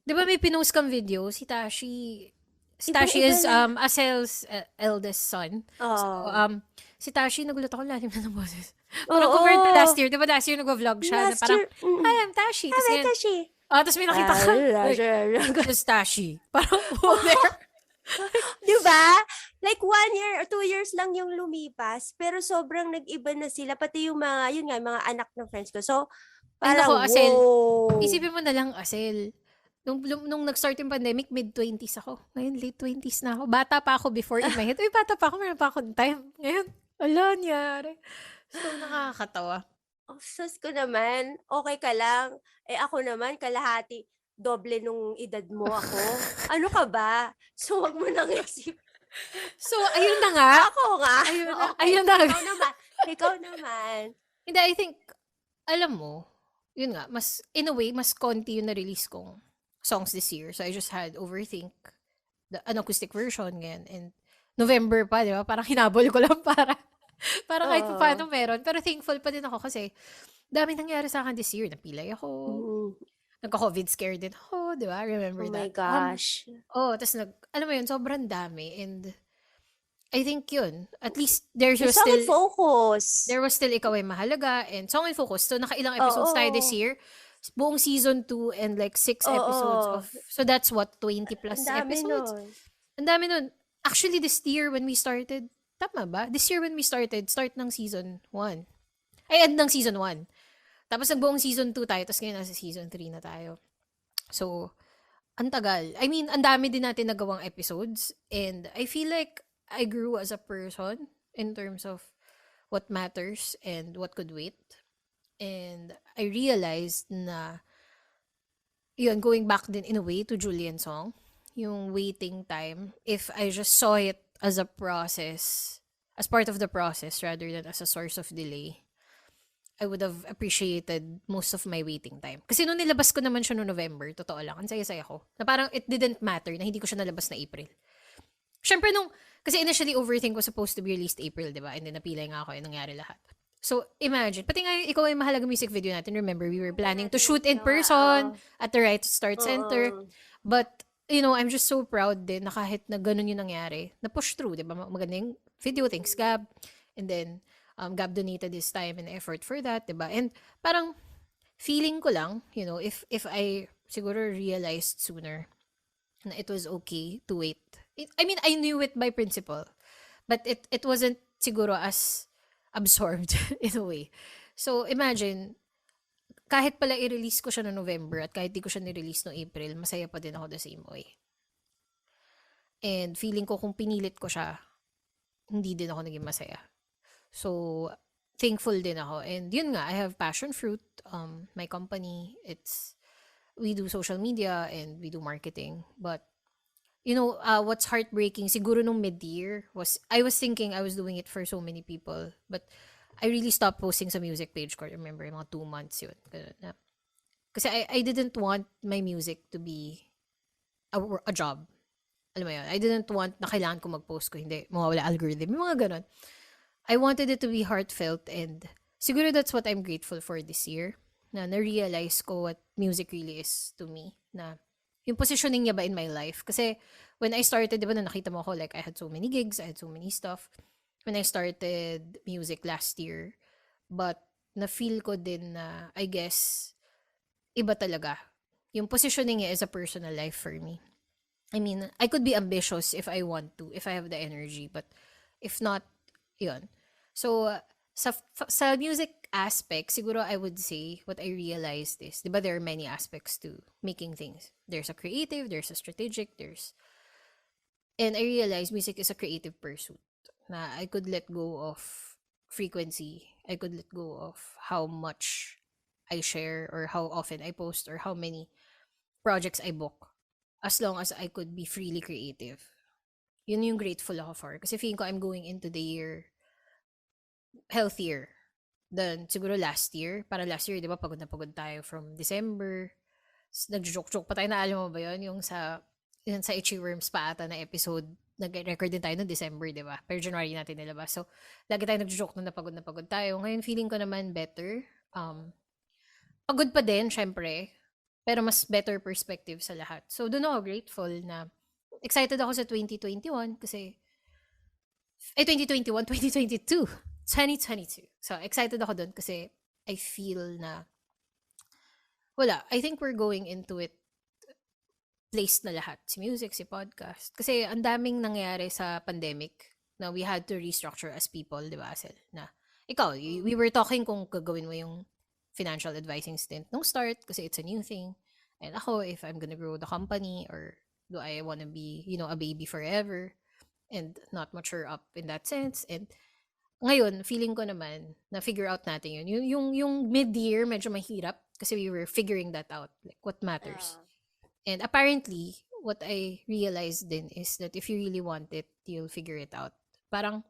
Di ba may pinost kang video? Si Tashi is Acel's eldest son. So, si Tashi, nagulat ako, lalim na ng boses. Parang compared to last year. Di ba last year nag-vlog siya? Na parang, hi, I'm Tashi. Hi, Tashi. Tapos may nakita ka. Just Tashi. Parang, there. Di ba? Like 1 year or 2 years lang yung lumipas, pero sobrang nag-iba na sila, pati yung mga, yun nga, mga anak ng friends ko. So, parang, Acel, wow. isipin mo na lang, Acel, nung nag-start yung pandemic, mid-20s ako. Ngayon, late 20s na ako. Bata pa ako before in my head. Uy, bata pa ako, meron pa akong time. Ngayon, nangyari. So, nakakatawa. Sus ko naman, okay ka lang. Ako naman, kalahati, doble nung edad mo ako. Ano ka ba? So, wag mo nang isip. So, ayun na nga. Ako nga. Ayun na nga. Ikaw naman. Hindi, I think, alam mo, yun nga, in a way, mas konti yung na-release kong songs this year. So, I just had Overthink, an acoustic version ngayon. And November pa, di ba? Parang hinabol ko lang para kahit pa paano meron. Pero thankful pa din ako kasi dami nangyari sa akin this year. Napilay ako. Nagka-COVID scare din ako, di ba? Remember that? Oh my gosh. Tapos alam mo yun, sobrang dami. And I think yun, at least there was still focus. There was still Ikaw Ay Mahalaga and Song and Focus. So nakailang episodes tayo this year. Buong season 2 and like 6 episodes of, so that's what, 20 plus episodes? Ang dami nun. Actually, this year when we started, tama ba? This year when we start ng season 1. End ng season 1. Tapos nagbuong season 2 tayo, tapos ngayon nasa season 3 na tayo. So, ang tagal. I mean, ang dami din natin nagawang episodes, and I feel like I grew as a person in terms of what matters and what could wait. And I realized na, yun, going back din in a way to Julian's song, yung waiting time, if I just saw it as a process, as part of the process rather than as a source of delay, I would have appreciated most of my waiting time. Kasi nung nilabas ko naman siya noong November, totoo lang, ang saya-saya ko. Na parang it didn't matter na hindi ko siya nalabas na April. Siyempre kasi initially Overthink was supposed to be released April, di ba? And then napilay nga ako, nangyari lahat. So, imagine, pati nga yung Ikaw Ay Mahalaga music video natin, remember, we were planning to shoot in person at the Right Start Center. But, I'm just so proud din na kahit na ganun yung nangyari, na push through, di ba? Maganda yung video, thanks Gab. And then, Gab donated his time and effort for that, diba? And parang feeling ko lang, if I siguro realized sooner na it was okay to wait. I mean, I knew it by principle, but it wasn't siguro as absorbed in a way. So imagine, kahit pala i-release ko siya no November at kahit di ko siya ni-release no April, masaya pa din ako the same way. And feeling ko kung pinilit ko siya, hindi din ako naging masaya. So, thankful din ako. And yun nga, I have Passion Fruit, my company. It's we do social media and we do marketing. But what's heartbreaking siguro nung mid-year was I was thinking I was doing it for so many people, but I really stopped posting sa music page ko. I remember mga 2 months yun. Kasi I didn't want my music to be a job. Alam mo yun? I didn't want na kailangan ko mag-post ko. Hindi, mawawala algorithm. Yung mga ganun. I wanted it to be heartfelt and siguro that's what I'm grateful for this year. Na na-realize ko what music really is to me. Na yung positioning niya ba in my life. Kasi when I started, di ba na nakita mo ako, like I had so many gigs, I had so many stuff. When I started music last year. But na-feel ko din na, I guess, iba talaga. Yung positioning niya is a personal life for me. I mean, I could be ambitious if I want to, if I have the energy, but if not, yun. So, sa music aspect, siguro I would say what I realized is, di ba there are many aspects to making things. There's a creative, there's a strategic, and I realized music is a creative pursuit. Na I could let go of frequency. I could let go of how much I share or how often I post or how many projects I book. As long as I could be freely creative. Yun yung grateful ako for. Kasi feeling ko I'm going into the year healthier than siguro last year. Para last year, di ba, pagod na pagod tayo from December. Nag-joke-joke pa tayo na, alam mo ba yun? Yung sa Itchy Worms pa ata na episode, nag-record din tayo noong December, di ba? Pero January natin nilabas. So, lagi tayo nag-joke na pagod tayo. Ngayon, feeling ko naman better. Pagod pa din, syempre. Pero mas better perspective sa lahat. So, doon ako grateful na excited ako sa 2021 kasi 2022. So, excited ako doon kasi I feel na I think we're going into it placed na lahat. Si music, si podcast. Kasi ang daming nangyari sa pandemic na we had to restructure as people, di ba, Acel? Na, ikaw, we were talking kung gagawin mo yung financial advising stint nung start kasi it's a new thing. And ako, if I'm gonna grow the company or do I want to be, a baby forever and not mature up in that sense. And ngayon, feeling ko naman na figure out natin yun. Yung mid-year, medyo mahirap kasi we were figuring that out, like what matters. And apparently, what I realized then is that if you really want it, you'll figure it out. Parang,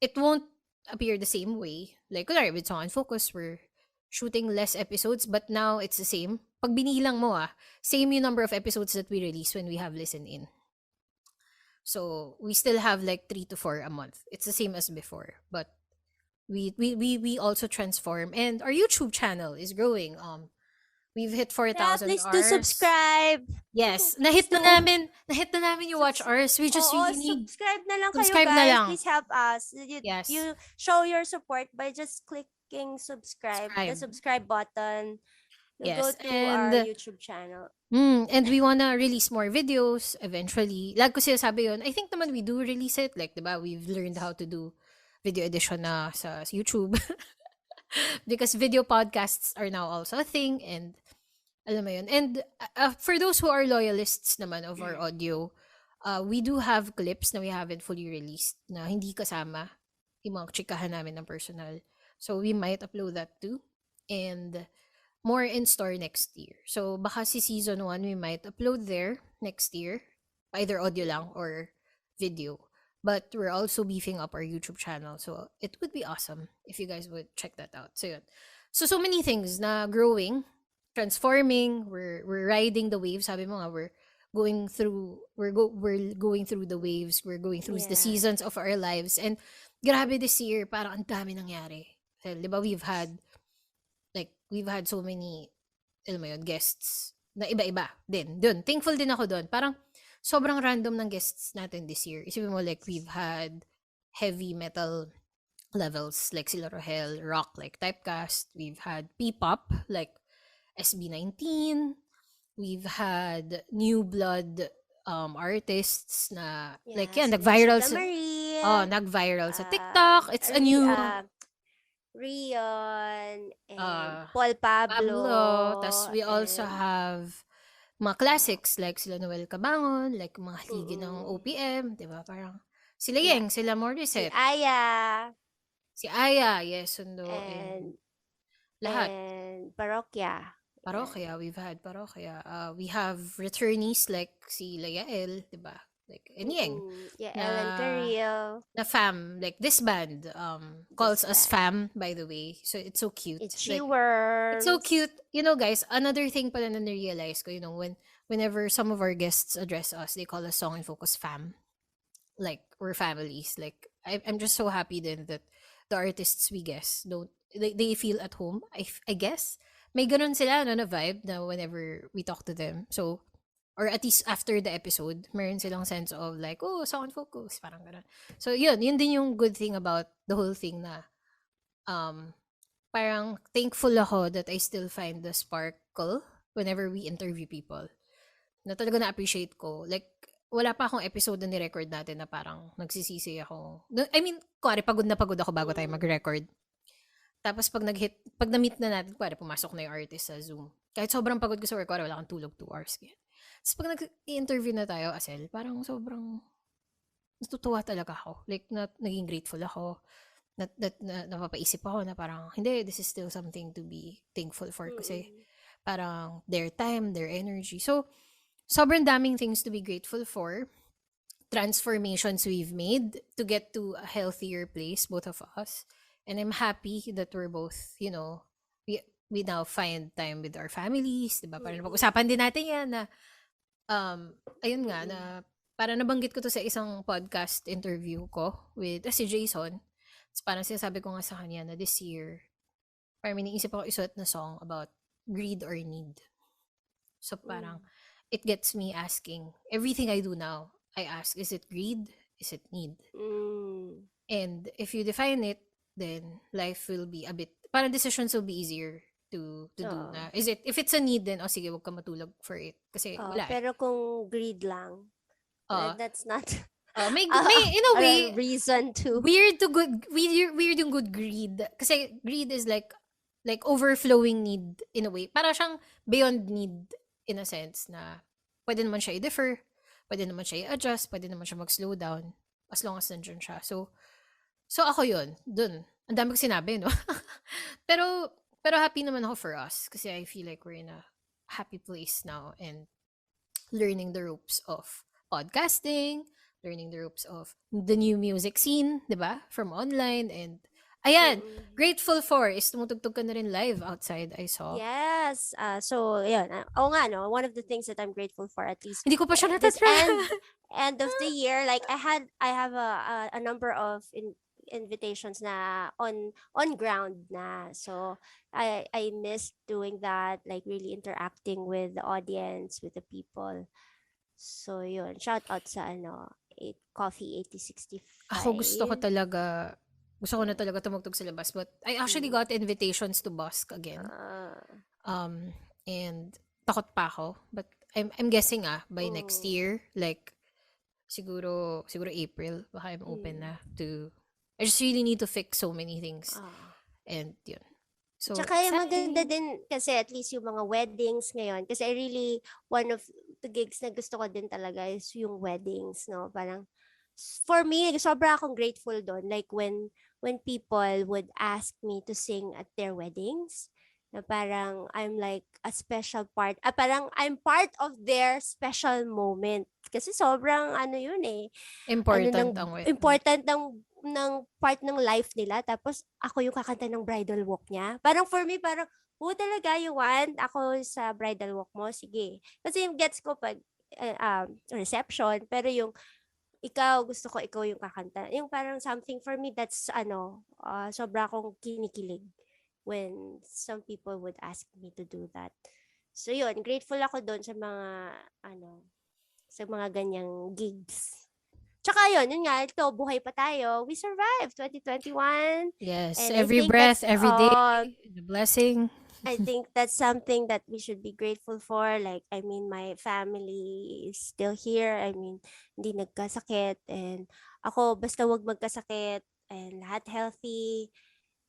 it won't appear the same way. Like, with Song and Focus, we're shooting less episodes, but now it's the same. Pag binilang mo same yung number of episodes that we release when we have listen in. So, we still have like 3 to 4 a month. It's the same as before. But we also transform. And our YouTube channel is growing. We've hit 4,000 please hours. do subscribe. Yes. Nahit na namin yung watch hours. We just really need... Subscribe na lang Subscribe kayo, na guys. lang. Please help us. Yes. You show your support by just clicking subscribe. The subscribe button. Go to our YouTube channel. And we wanna release more videos eventually. Like ko sabi yun, I think naman we do release it. Like, diba, we've learned how to do video edition na sa YouTube. Because video podcasts are now also a thing. And, alam mo yun. And for those who are loyalists naman of our audio, we do have clips na we haven't fully released na hindi kasama yung mga chikahan namin ng personal. So, we might upload that too. And more in store next year. So, baka si season 1, we might upload there next year. Either audio lang or video. But we're also beefing up our YouTube channel. So, it would be awesome if you guys would check that out. So, yun. So many things na growing, transforming, we're riding the waves. Sabi mo nga, we're going through the waves. We're going through the seasons of our lives. And grabe this year, parang ang dami nangyari. So, di ba, we've had so many, alam mo yun, guests na iba-iba din. Dun, thankful din ako dun. Parang sobrang random ng guests natin this year. Isipin mo, like, we've had heavy metal levels like sila Rohel, rock like Typecast. We've had P-pop like SB19. We've had new blood artists na like nag-viral nag-viral sa TikTok. It's a new Rion and Paul Pablo. Tas we also have mga classics like sila Noel Cabangon, like mga haligi ng OPM, di ba? Parang sila Yeng, sila Morissette. Si Aya. Yes, Sundo. And lahat. And Parokya. parokya, we've had parokya. We have returnees like si Layael, diba? Like Enyeng. Yeah, Na, Ellen Carrillo. na fam, like this band calls us fam, by the way. So it's so cute. Itchy Like, worms. it's so cute. You know, guys, another thing pala na na-realize ko, whenever some of our guests address us, they call us Song and Focus fam. Like, we're families. Like, I'm just so happy then that the artists we guess they feel at home. I guess may ganun sila na vibe na whenever we talk to them. So, or at least after the episode, meron silang sense of like, oh, Song and Focus, parang ganun. So yun din yung good thing about the whole thing na parang thankful ako that I still find the sparkle whenever we interview people. Na talaga na-appreciate ko. Like, wala pa akong episode na ni-record natin na parang nagsisisi ako. I mean, kuwari pagod na pagod ako bago tayo mag-record. Tapos pag na-meet na natin, kuwari pumasok na yung artist sa Zoom. Kahit sobrang pagod ko sa work, kuwari wala kang tulog 2 hours. Tapos pag nag-i-interview na tayo, Acel, parang sobrang natutuwa talaga ako. Like, naging grateful ako. Napapaisip ako na parang, hindi, this is still something to be thankful for. Kasi parang their time, their energy. So, sobrang daming things to be grateful for. Transformations we've made to get to a healthier place, both of us. And I'm happy that we're both, we now find time with our families, diba? Parang pag-usapan din natin yan na, ayun nga, na parang nabanggit ko to sa isang podcast interview ko with si Jason. Tapos parang sinasabi ko nga sa kanya na this year, parang iniisip ako isuot na song about greed or need. So parang, it gets me asking, everything I do now, I ask, is it greed? Is it need? And if you define it, then life will be a bit, parang decisions will be easier to do na. Is it, if it's a need, then, sige, wag ka matulog for it. Kasi wala. Pero kung greed lang, that's not may in a way, reason to. Weird yung good greed. Kasi greed is like overflowing need in a way. Para siyang beyond need in a sense na pwede naman siya i-defer, pwede naman siya i-adjust, pwede naman siya mag-slow down as long as nandyan siya. So ako yun, dun. Ang dami ko sinabi, no? pero happy naman ako for us kasi I feel like we're in a happy place now and learning the ropes of podcasting, learning the ropes of the new music scene, di ba? From online and ayan, grateful for is tumutugtog ka na rin live outside, I saw. Yes. So, yun. Oo nga, no? One of the things that I'm grateful for, at least. Hindi ko pa siya natatry. End of the year, like, I have a number of invitations na on ground na. So, I miss doing that, like, really interacting with the audience, with the people. So, yun. Shout out sa, Coffee 8065. Ako gusto ko na talaga tumugtog sa labas. But I actually got invitations to busk again. And takot pa ako. But I'm guessing by next year, like, siguro April, baka I'm open na to, I just really need to fix so many things. And yun. So, tsaka maganda din kasi at least yung mga weddings ngayon. Kasi I really, one of the gigs na gusto ko din talaga is yung weddings, no? Parang, for me, sobra akong grateful doon. Like when people would ask me to sing at their weddings, na parang I'm like a special part. Parang I'm part of their special moment. Kasi sobrang yun eh. Important ng part ng life nila. Tapos ako yung kakanta ng bridal walk niya. Parang for me, parang, talaga you want ako sa bridal walk mo? Sige. Kasi yung gets ko pag reception, pero yung gusto ko ikaw yung kakanta. Yung parang something for me that's sobra akong kinikilig when some people would ask me to do that. So yun, grateful ako doon sa mga sa mga ganyang gigs. Tsaka yun nga, ito, buhay pa tayo. We survived 2021. Yes, and every breath, every day, the blessing. I think that's something that we should be grateful for. Like, I mean, my family is still here. I mean, hindi nagkasakit. And ako, basta wag magkasakit. And lahat healthy.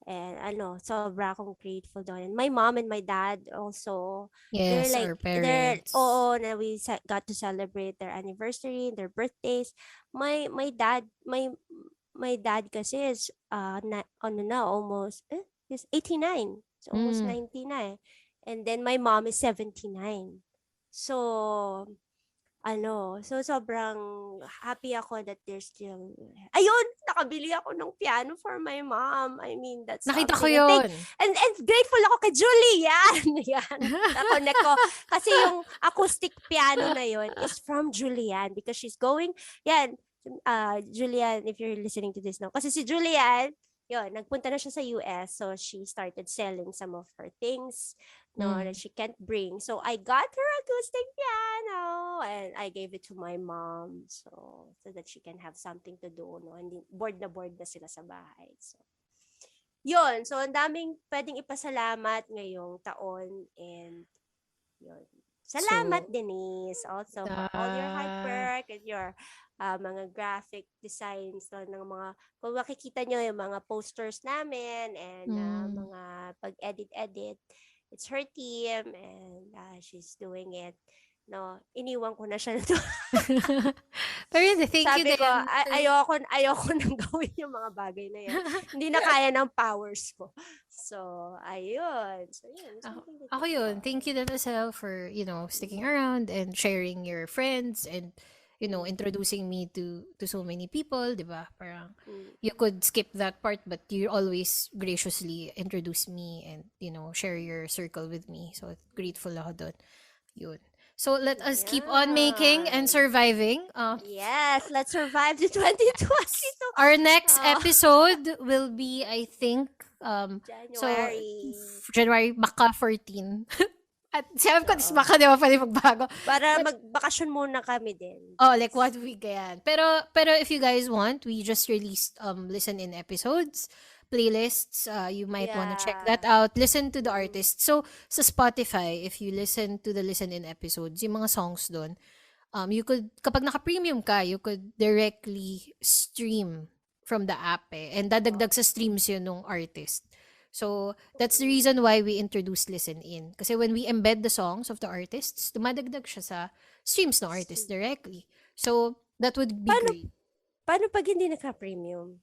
And sobra akong grateful doon. And my mom and my dad also. Yes, our parents. Na we got to celebrate their anniversary, their birthdays. My dad kasi is almost is 89. It's almost 90 na eh. And then my mom is 79. So, so sobrang happy ako that there's still, ayun, nakabili ako ng piano for my mom. I mean, that's Nakita ko something. yun. And grateful ako kay Julianne. Yan. Na-connect ko. Kasi yung acoustic piano na yun is from Julianne because she's going, yan, Julianne, if you're listening to this now. Kasi si Julianne, yun, nagpunta na siya sa US. So she started selling some of her things that she can't bring. So I got her acoustic piano and I gave it to my mom so that she can have something to do. No? And bored na sila sa bahay. So, yun. So ang daming pwedeng ipasalamat ngayong taon and yun. Salamat, Denice, also for all your hard work and your mga graphic designs ng mga, kung makikita nyo yung mga posters namin and mga pag-edit, it's her team and she's doing it. No, iniwan ko na siya. Pero thank you din. Sabi ko, ayoko nang gawin yung mga bagay na yan. Hindi na kaya ng powers ko. So, ayun. So, yun. Ako yun. Thank you din, Acel, for, sticking around and sharing your friends and, introducing me to so many people, di ba? Parang, you could skip that part, but you always graciously introduce me and, share your circle with me. So, grateful ako doon. Yun. So, let us keep on making and surviving. Yes, let's survive the 2022. Our next episode will be, I think, January. January, baka 14. At sabi ko, baka di ba pwede magbago. Para magbakasyon muna kami din. Oh, like 1 week yan. Pero if you guys want, we just released listen-in episodes, playlists. You might want to check that out. Listen to the artists. So, sa Spotify, if you listen to the listen-in episodes, yung mga songs doon, you could, kapag naka-premium ka, you could directly stream from the app and dadagdag sa streams yun ng artist. So, that's the reason why we introduced listen-in. Kasi when we embed the songs of the artists, dumadagdag siya sa streams ng artist directly. So, that would be great. Paano pag hindi naka-premium?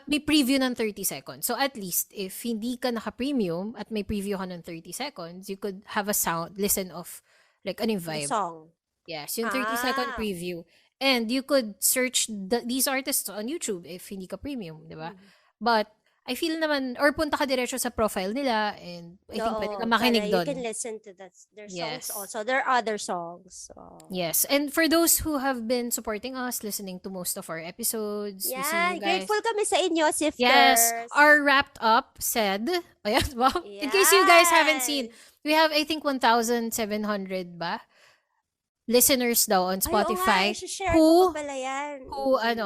May preview ng 30 seconds. So, at least, if hindi ka naka-premium at may preview ka ng 30 seconds, you could have a listen of, like, ano yung vibe? The song. Yes, yung 30-second preview. And you could search these artists on YouTube if hindi ka premium, di ba? But, I feel naman, or punta ka diretso sa profile nila and I think pwede ka makinig doon. You can listen to their songs also. There are other songs. So. Yes. And for those who have been supporting us, listening to most of our episodes. Yeah, grateful kami sa inyo, sifters. Yes. Our wrapped up said, wow. In case you guys haven't seen, we have, I think, 1,700 ba? Listeners daw on Spotify. Who,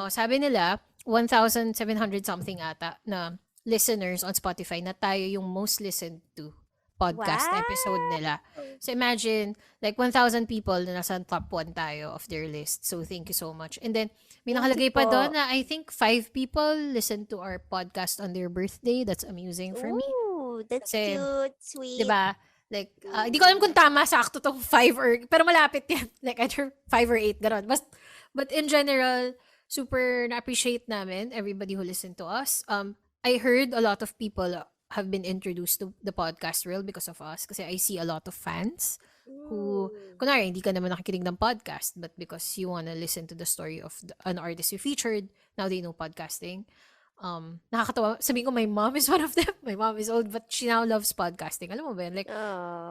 sabi nila, 1,700 something ata na listeners on Spotify na tayo yung most listened to podcast episode nila. So imagine, like 1,000 people na nasa top 1 tayo of their list. So thank you so much. And then, may nakalagay pa doon na I think 5 people listen to our podcast on their birthday. That's amusing for me. Ooh, that's cute, sweet. Diba? Like, hindi ko alam kung tama, sakto to 5 pero malapit yan. Like either 5 or 8, gano'n. But in general, super na-appreciate namin everybody who listened to us. I heard a lot of people have been introduced to the podcast world because of us. Kasi I see a lot of fans who, kunwari, hindi ka naman nakikinig ng podcast, but because you wanna listen to the story of an artist you featured, now they know podcasting. Nakakatawa. Sabihin ko, my mom is one of them. My mom is old, but she now loves podcasting. Alam mo ba yun? Like,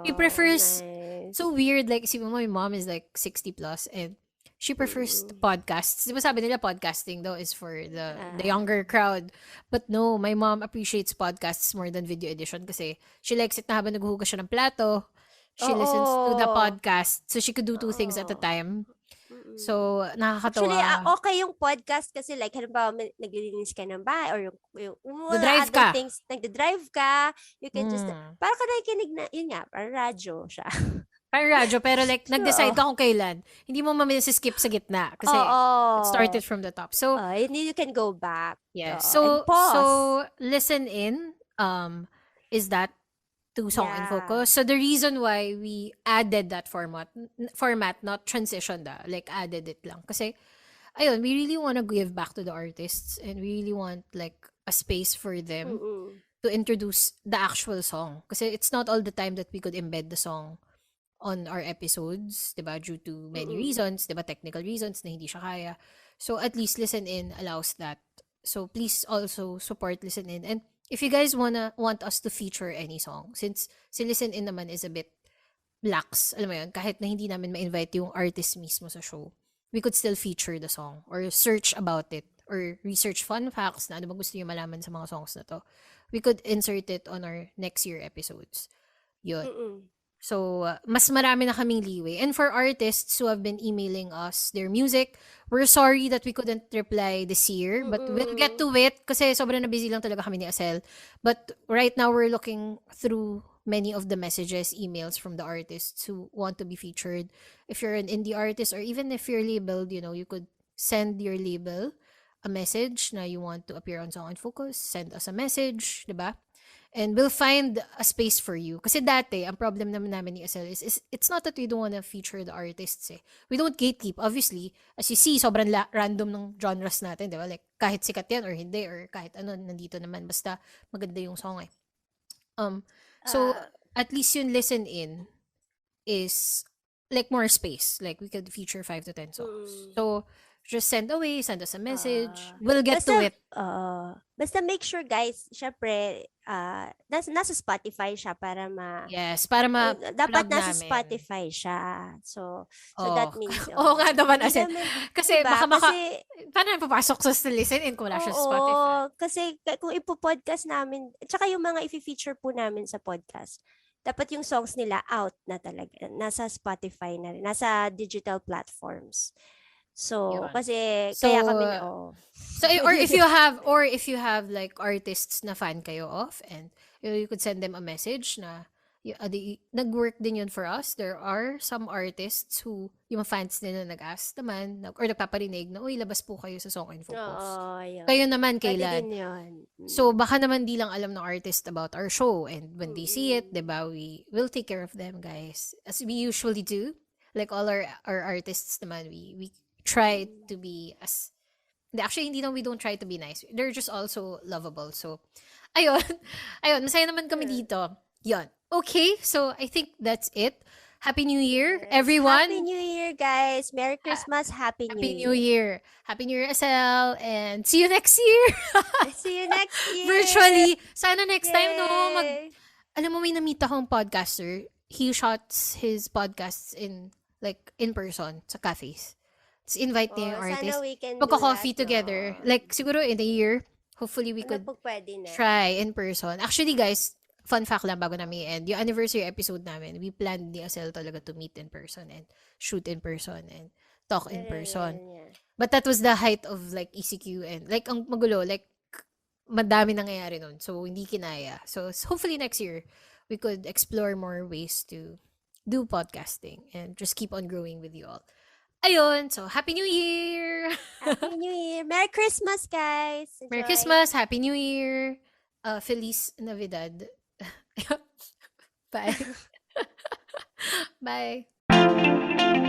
he prefers, so weird, like, si my mom is like 60 plus, and she prefers the podcasts. Diba sabi nila podcasting daw is for the younger crowd. But no, my mom appreciates podcasts more than video edition kasi she likes it na habang naghuhugas siya ng plato. She listens to the podcast. So she could do 2 things at a time. So, nakakatawa. Actually, okay yung podcast kasi like, halimbawa, naglilinis ka ng bahay or yung drive ka. Things, nagda-drive ka, you can just, para ka nakikinig na, yun nga, parang radyo siya. Parang radyo, pero like, nag-decide ka kung kailan. Hindi mo skip sa gitna. Kasi it started from the top. So, you can go back. Yes. So, listen in, is that to Song and Focus. So, the reason why we added that format, not transition like, added it lang. Kasi, ayun, we really want to give back to the artists and we really want, like, a space for them to introduce the actual song. Kasi it's not all the time that we could embed the song on our episodes, diba? Due to many reasons, diba? Technical reasons na hindi siya kaya. So at least Listen In allows that. So please also support Listen In. And if you guys want us to feature any song, since si Listen In naman is a bit lax, alam mo yun, kahit na hindi namin ma-invite yung artist mismo sa show, we could still feature the song or search about it or research fun facts na ano ba gusto niyo malaman sa mga songs na to. We could insert it on our next year episodes. Yun. So, mas marami na kaming leeway. And for artists who have been emailing us their music, we're sorry that we couldn't reply this year, but we'll get to it kasi sobrang na busy lang talaga kami ni Acel. But right now, we're looking through many of the messages, emails from the artists who want to be featured. If you're an indie artist or even if you're labeled, you could send your label a message na you want to appear on Song and Focus. Send us a message, diba? And we'll find a space for you. Kasi dati, ang problem namin ni Acel is it's not that we don't wanna feature the artists eh. We don't gatekeep. Obviously, as you see, sobrang random ng genres natin, di ba? Like, kahit sikat yan or hindi, or kahit ano, nandito naman. Basta, maganda yung song eh. So, at least yung Listen In is like more space. Like, we could feature 5 to 10 songs. So, just send us a message. We'll get to it. Basta make sure guys, syempre, nasa Spotify siya para Yes, para dapat plug nasa namin. Spotify siya. So that means, Oo nga naman, Acel. Kasi diba? paano na papasok sa Listen In kung wala siya sa Spotify? Oo, kasi kung ipo-podcast namin, tsaka yung mga i-feature po namin sa podcast, dapat yung songs nila out na talaga. Nasa Spotify na rin. Nasa digital platforms. So, Yun. kasi kaya kami So, or if you have like artists na fan kayo of, and you could send them a message na nag-work din yun for us. There are some artists who yung fans nila nag-ask naman or nagpaparinig na, uy, labas po kayo sa Song and Focus. Kayo naman, kailan? So, baka naman di lang alam ng artist about our show, and when they see it, diba, we will take care of them, guys. As we usually do. Like all our artists naman, we try to be actually we don't try to be nice. They're just also lovable. So, ayun, masaya naman kami dito. Yun. Okay, so I think that's it. Happy New Year, everyone. Happy New Year, guys. Merry Christmas. Happy New Year. Happy New Year, Acel. And see you next year. See you next year. Virtually. Sana next time, alam mo, may na-meet akong podcaster. He shots his podcasts in person sa cafes. Invite niya yung artist. Magka-coffee together. Like, siguro in a year, hopefully we could try in person. Actually, guys, fun fact lang bago namin end. Yung anniversary episode namin, we planned ni Acel talaga to meet in person and shoot in person and talk in person. But that was the height of like ECQ and like ang magulo. Like, madami nangyayari nun. So, hindi kinaya. So, hopefully next year, we could explore more ways to do podcasting and just keep on growing with you all. Ayun, so Happy New Year! Happy New Year! Merry Christmas, guys! Enjoy. Merry Christmas! Happy New Year! Feliz Navidad! Bye! Bye!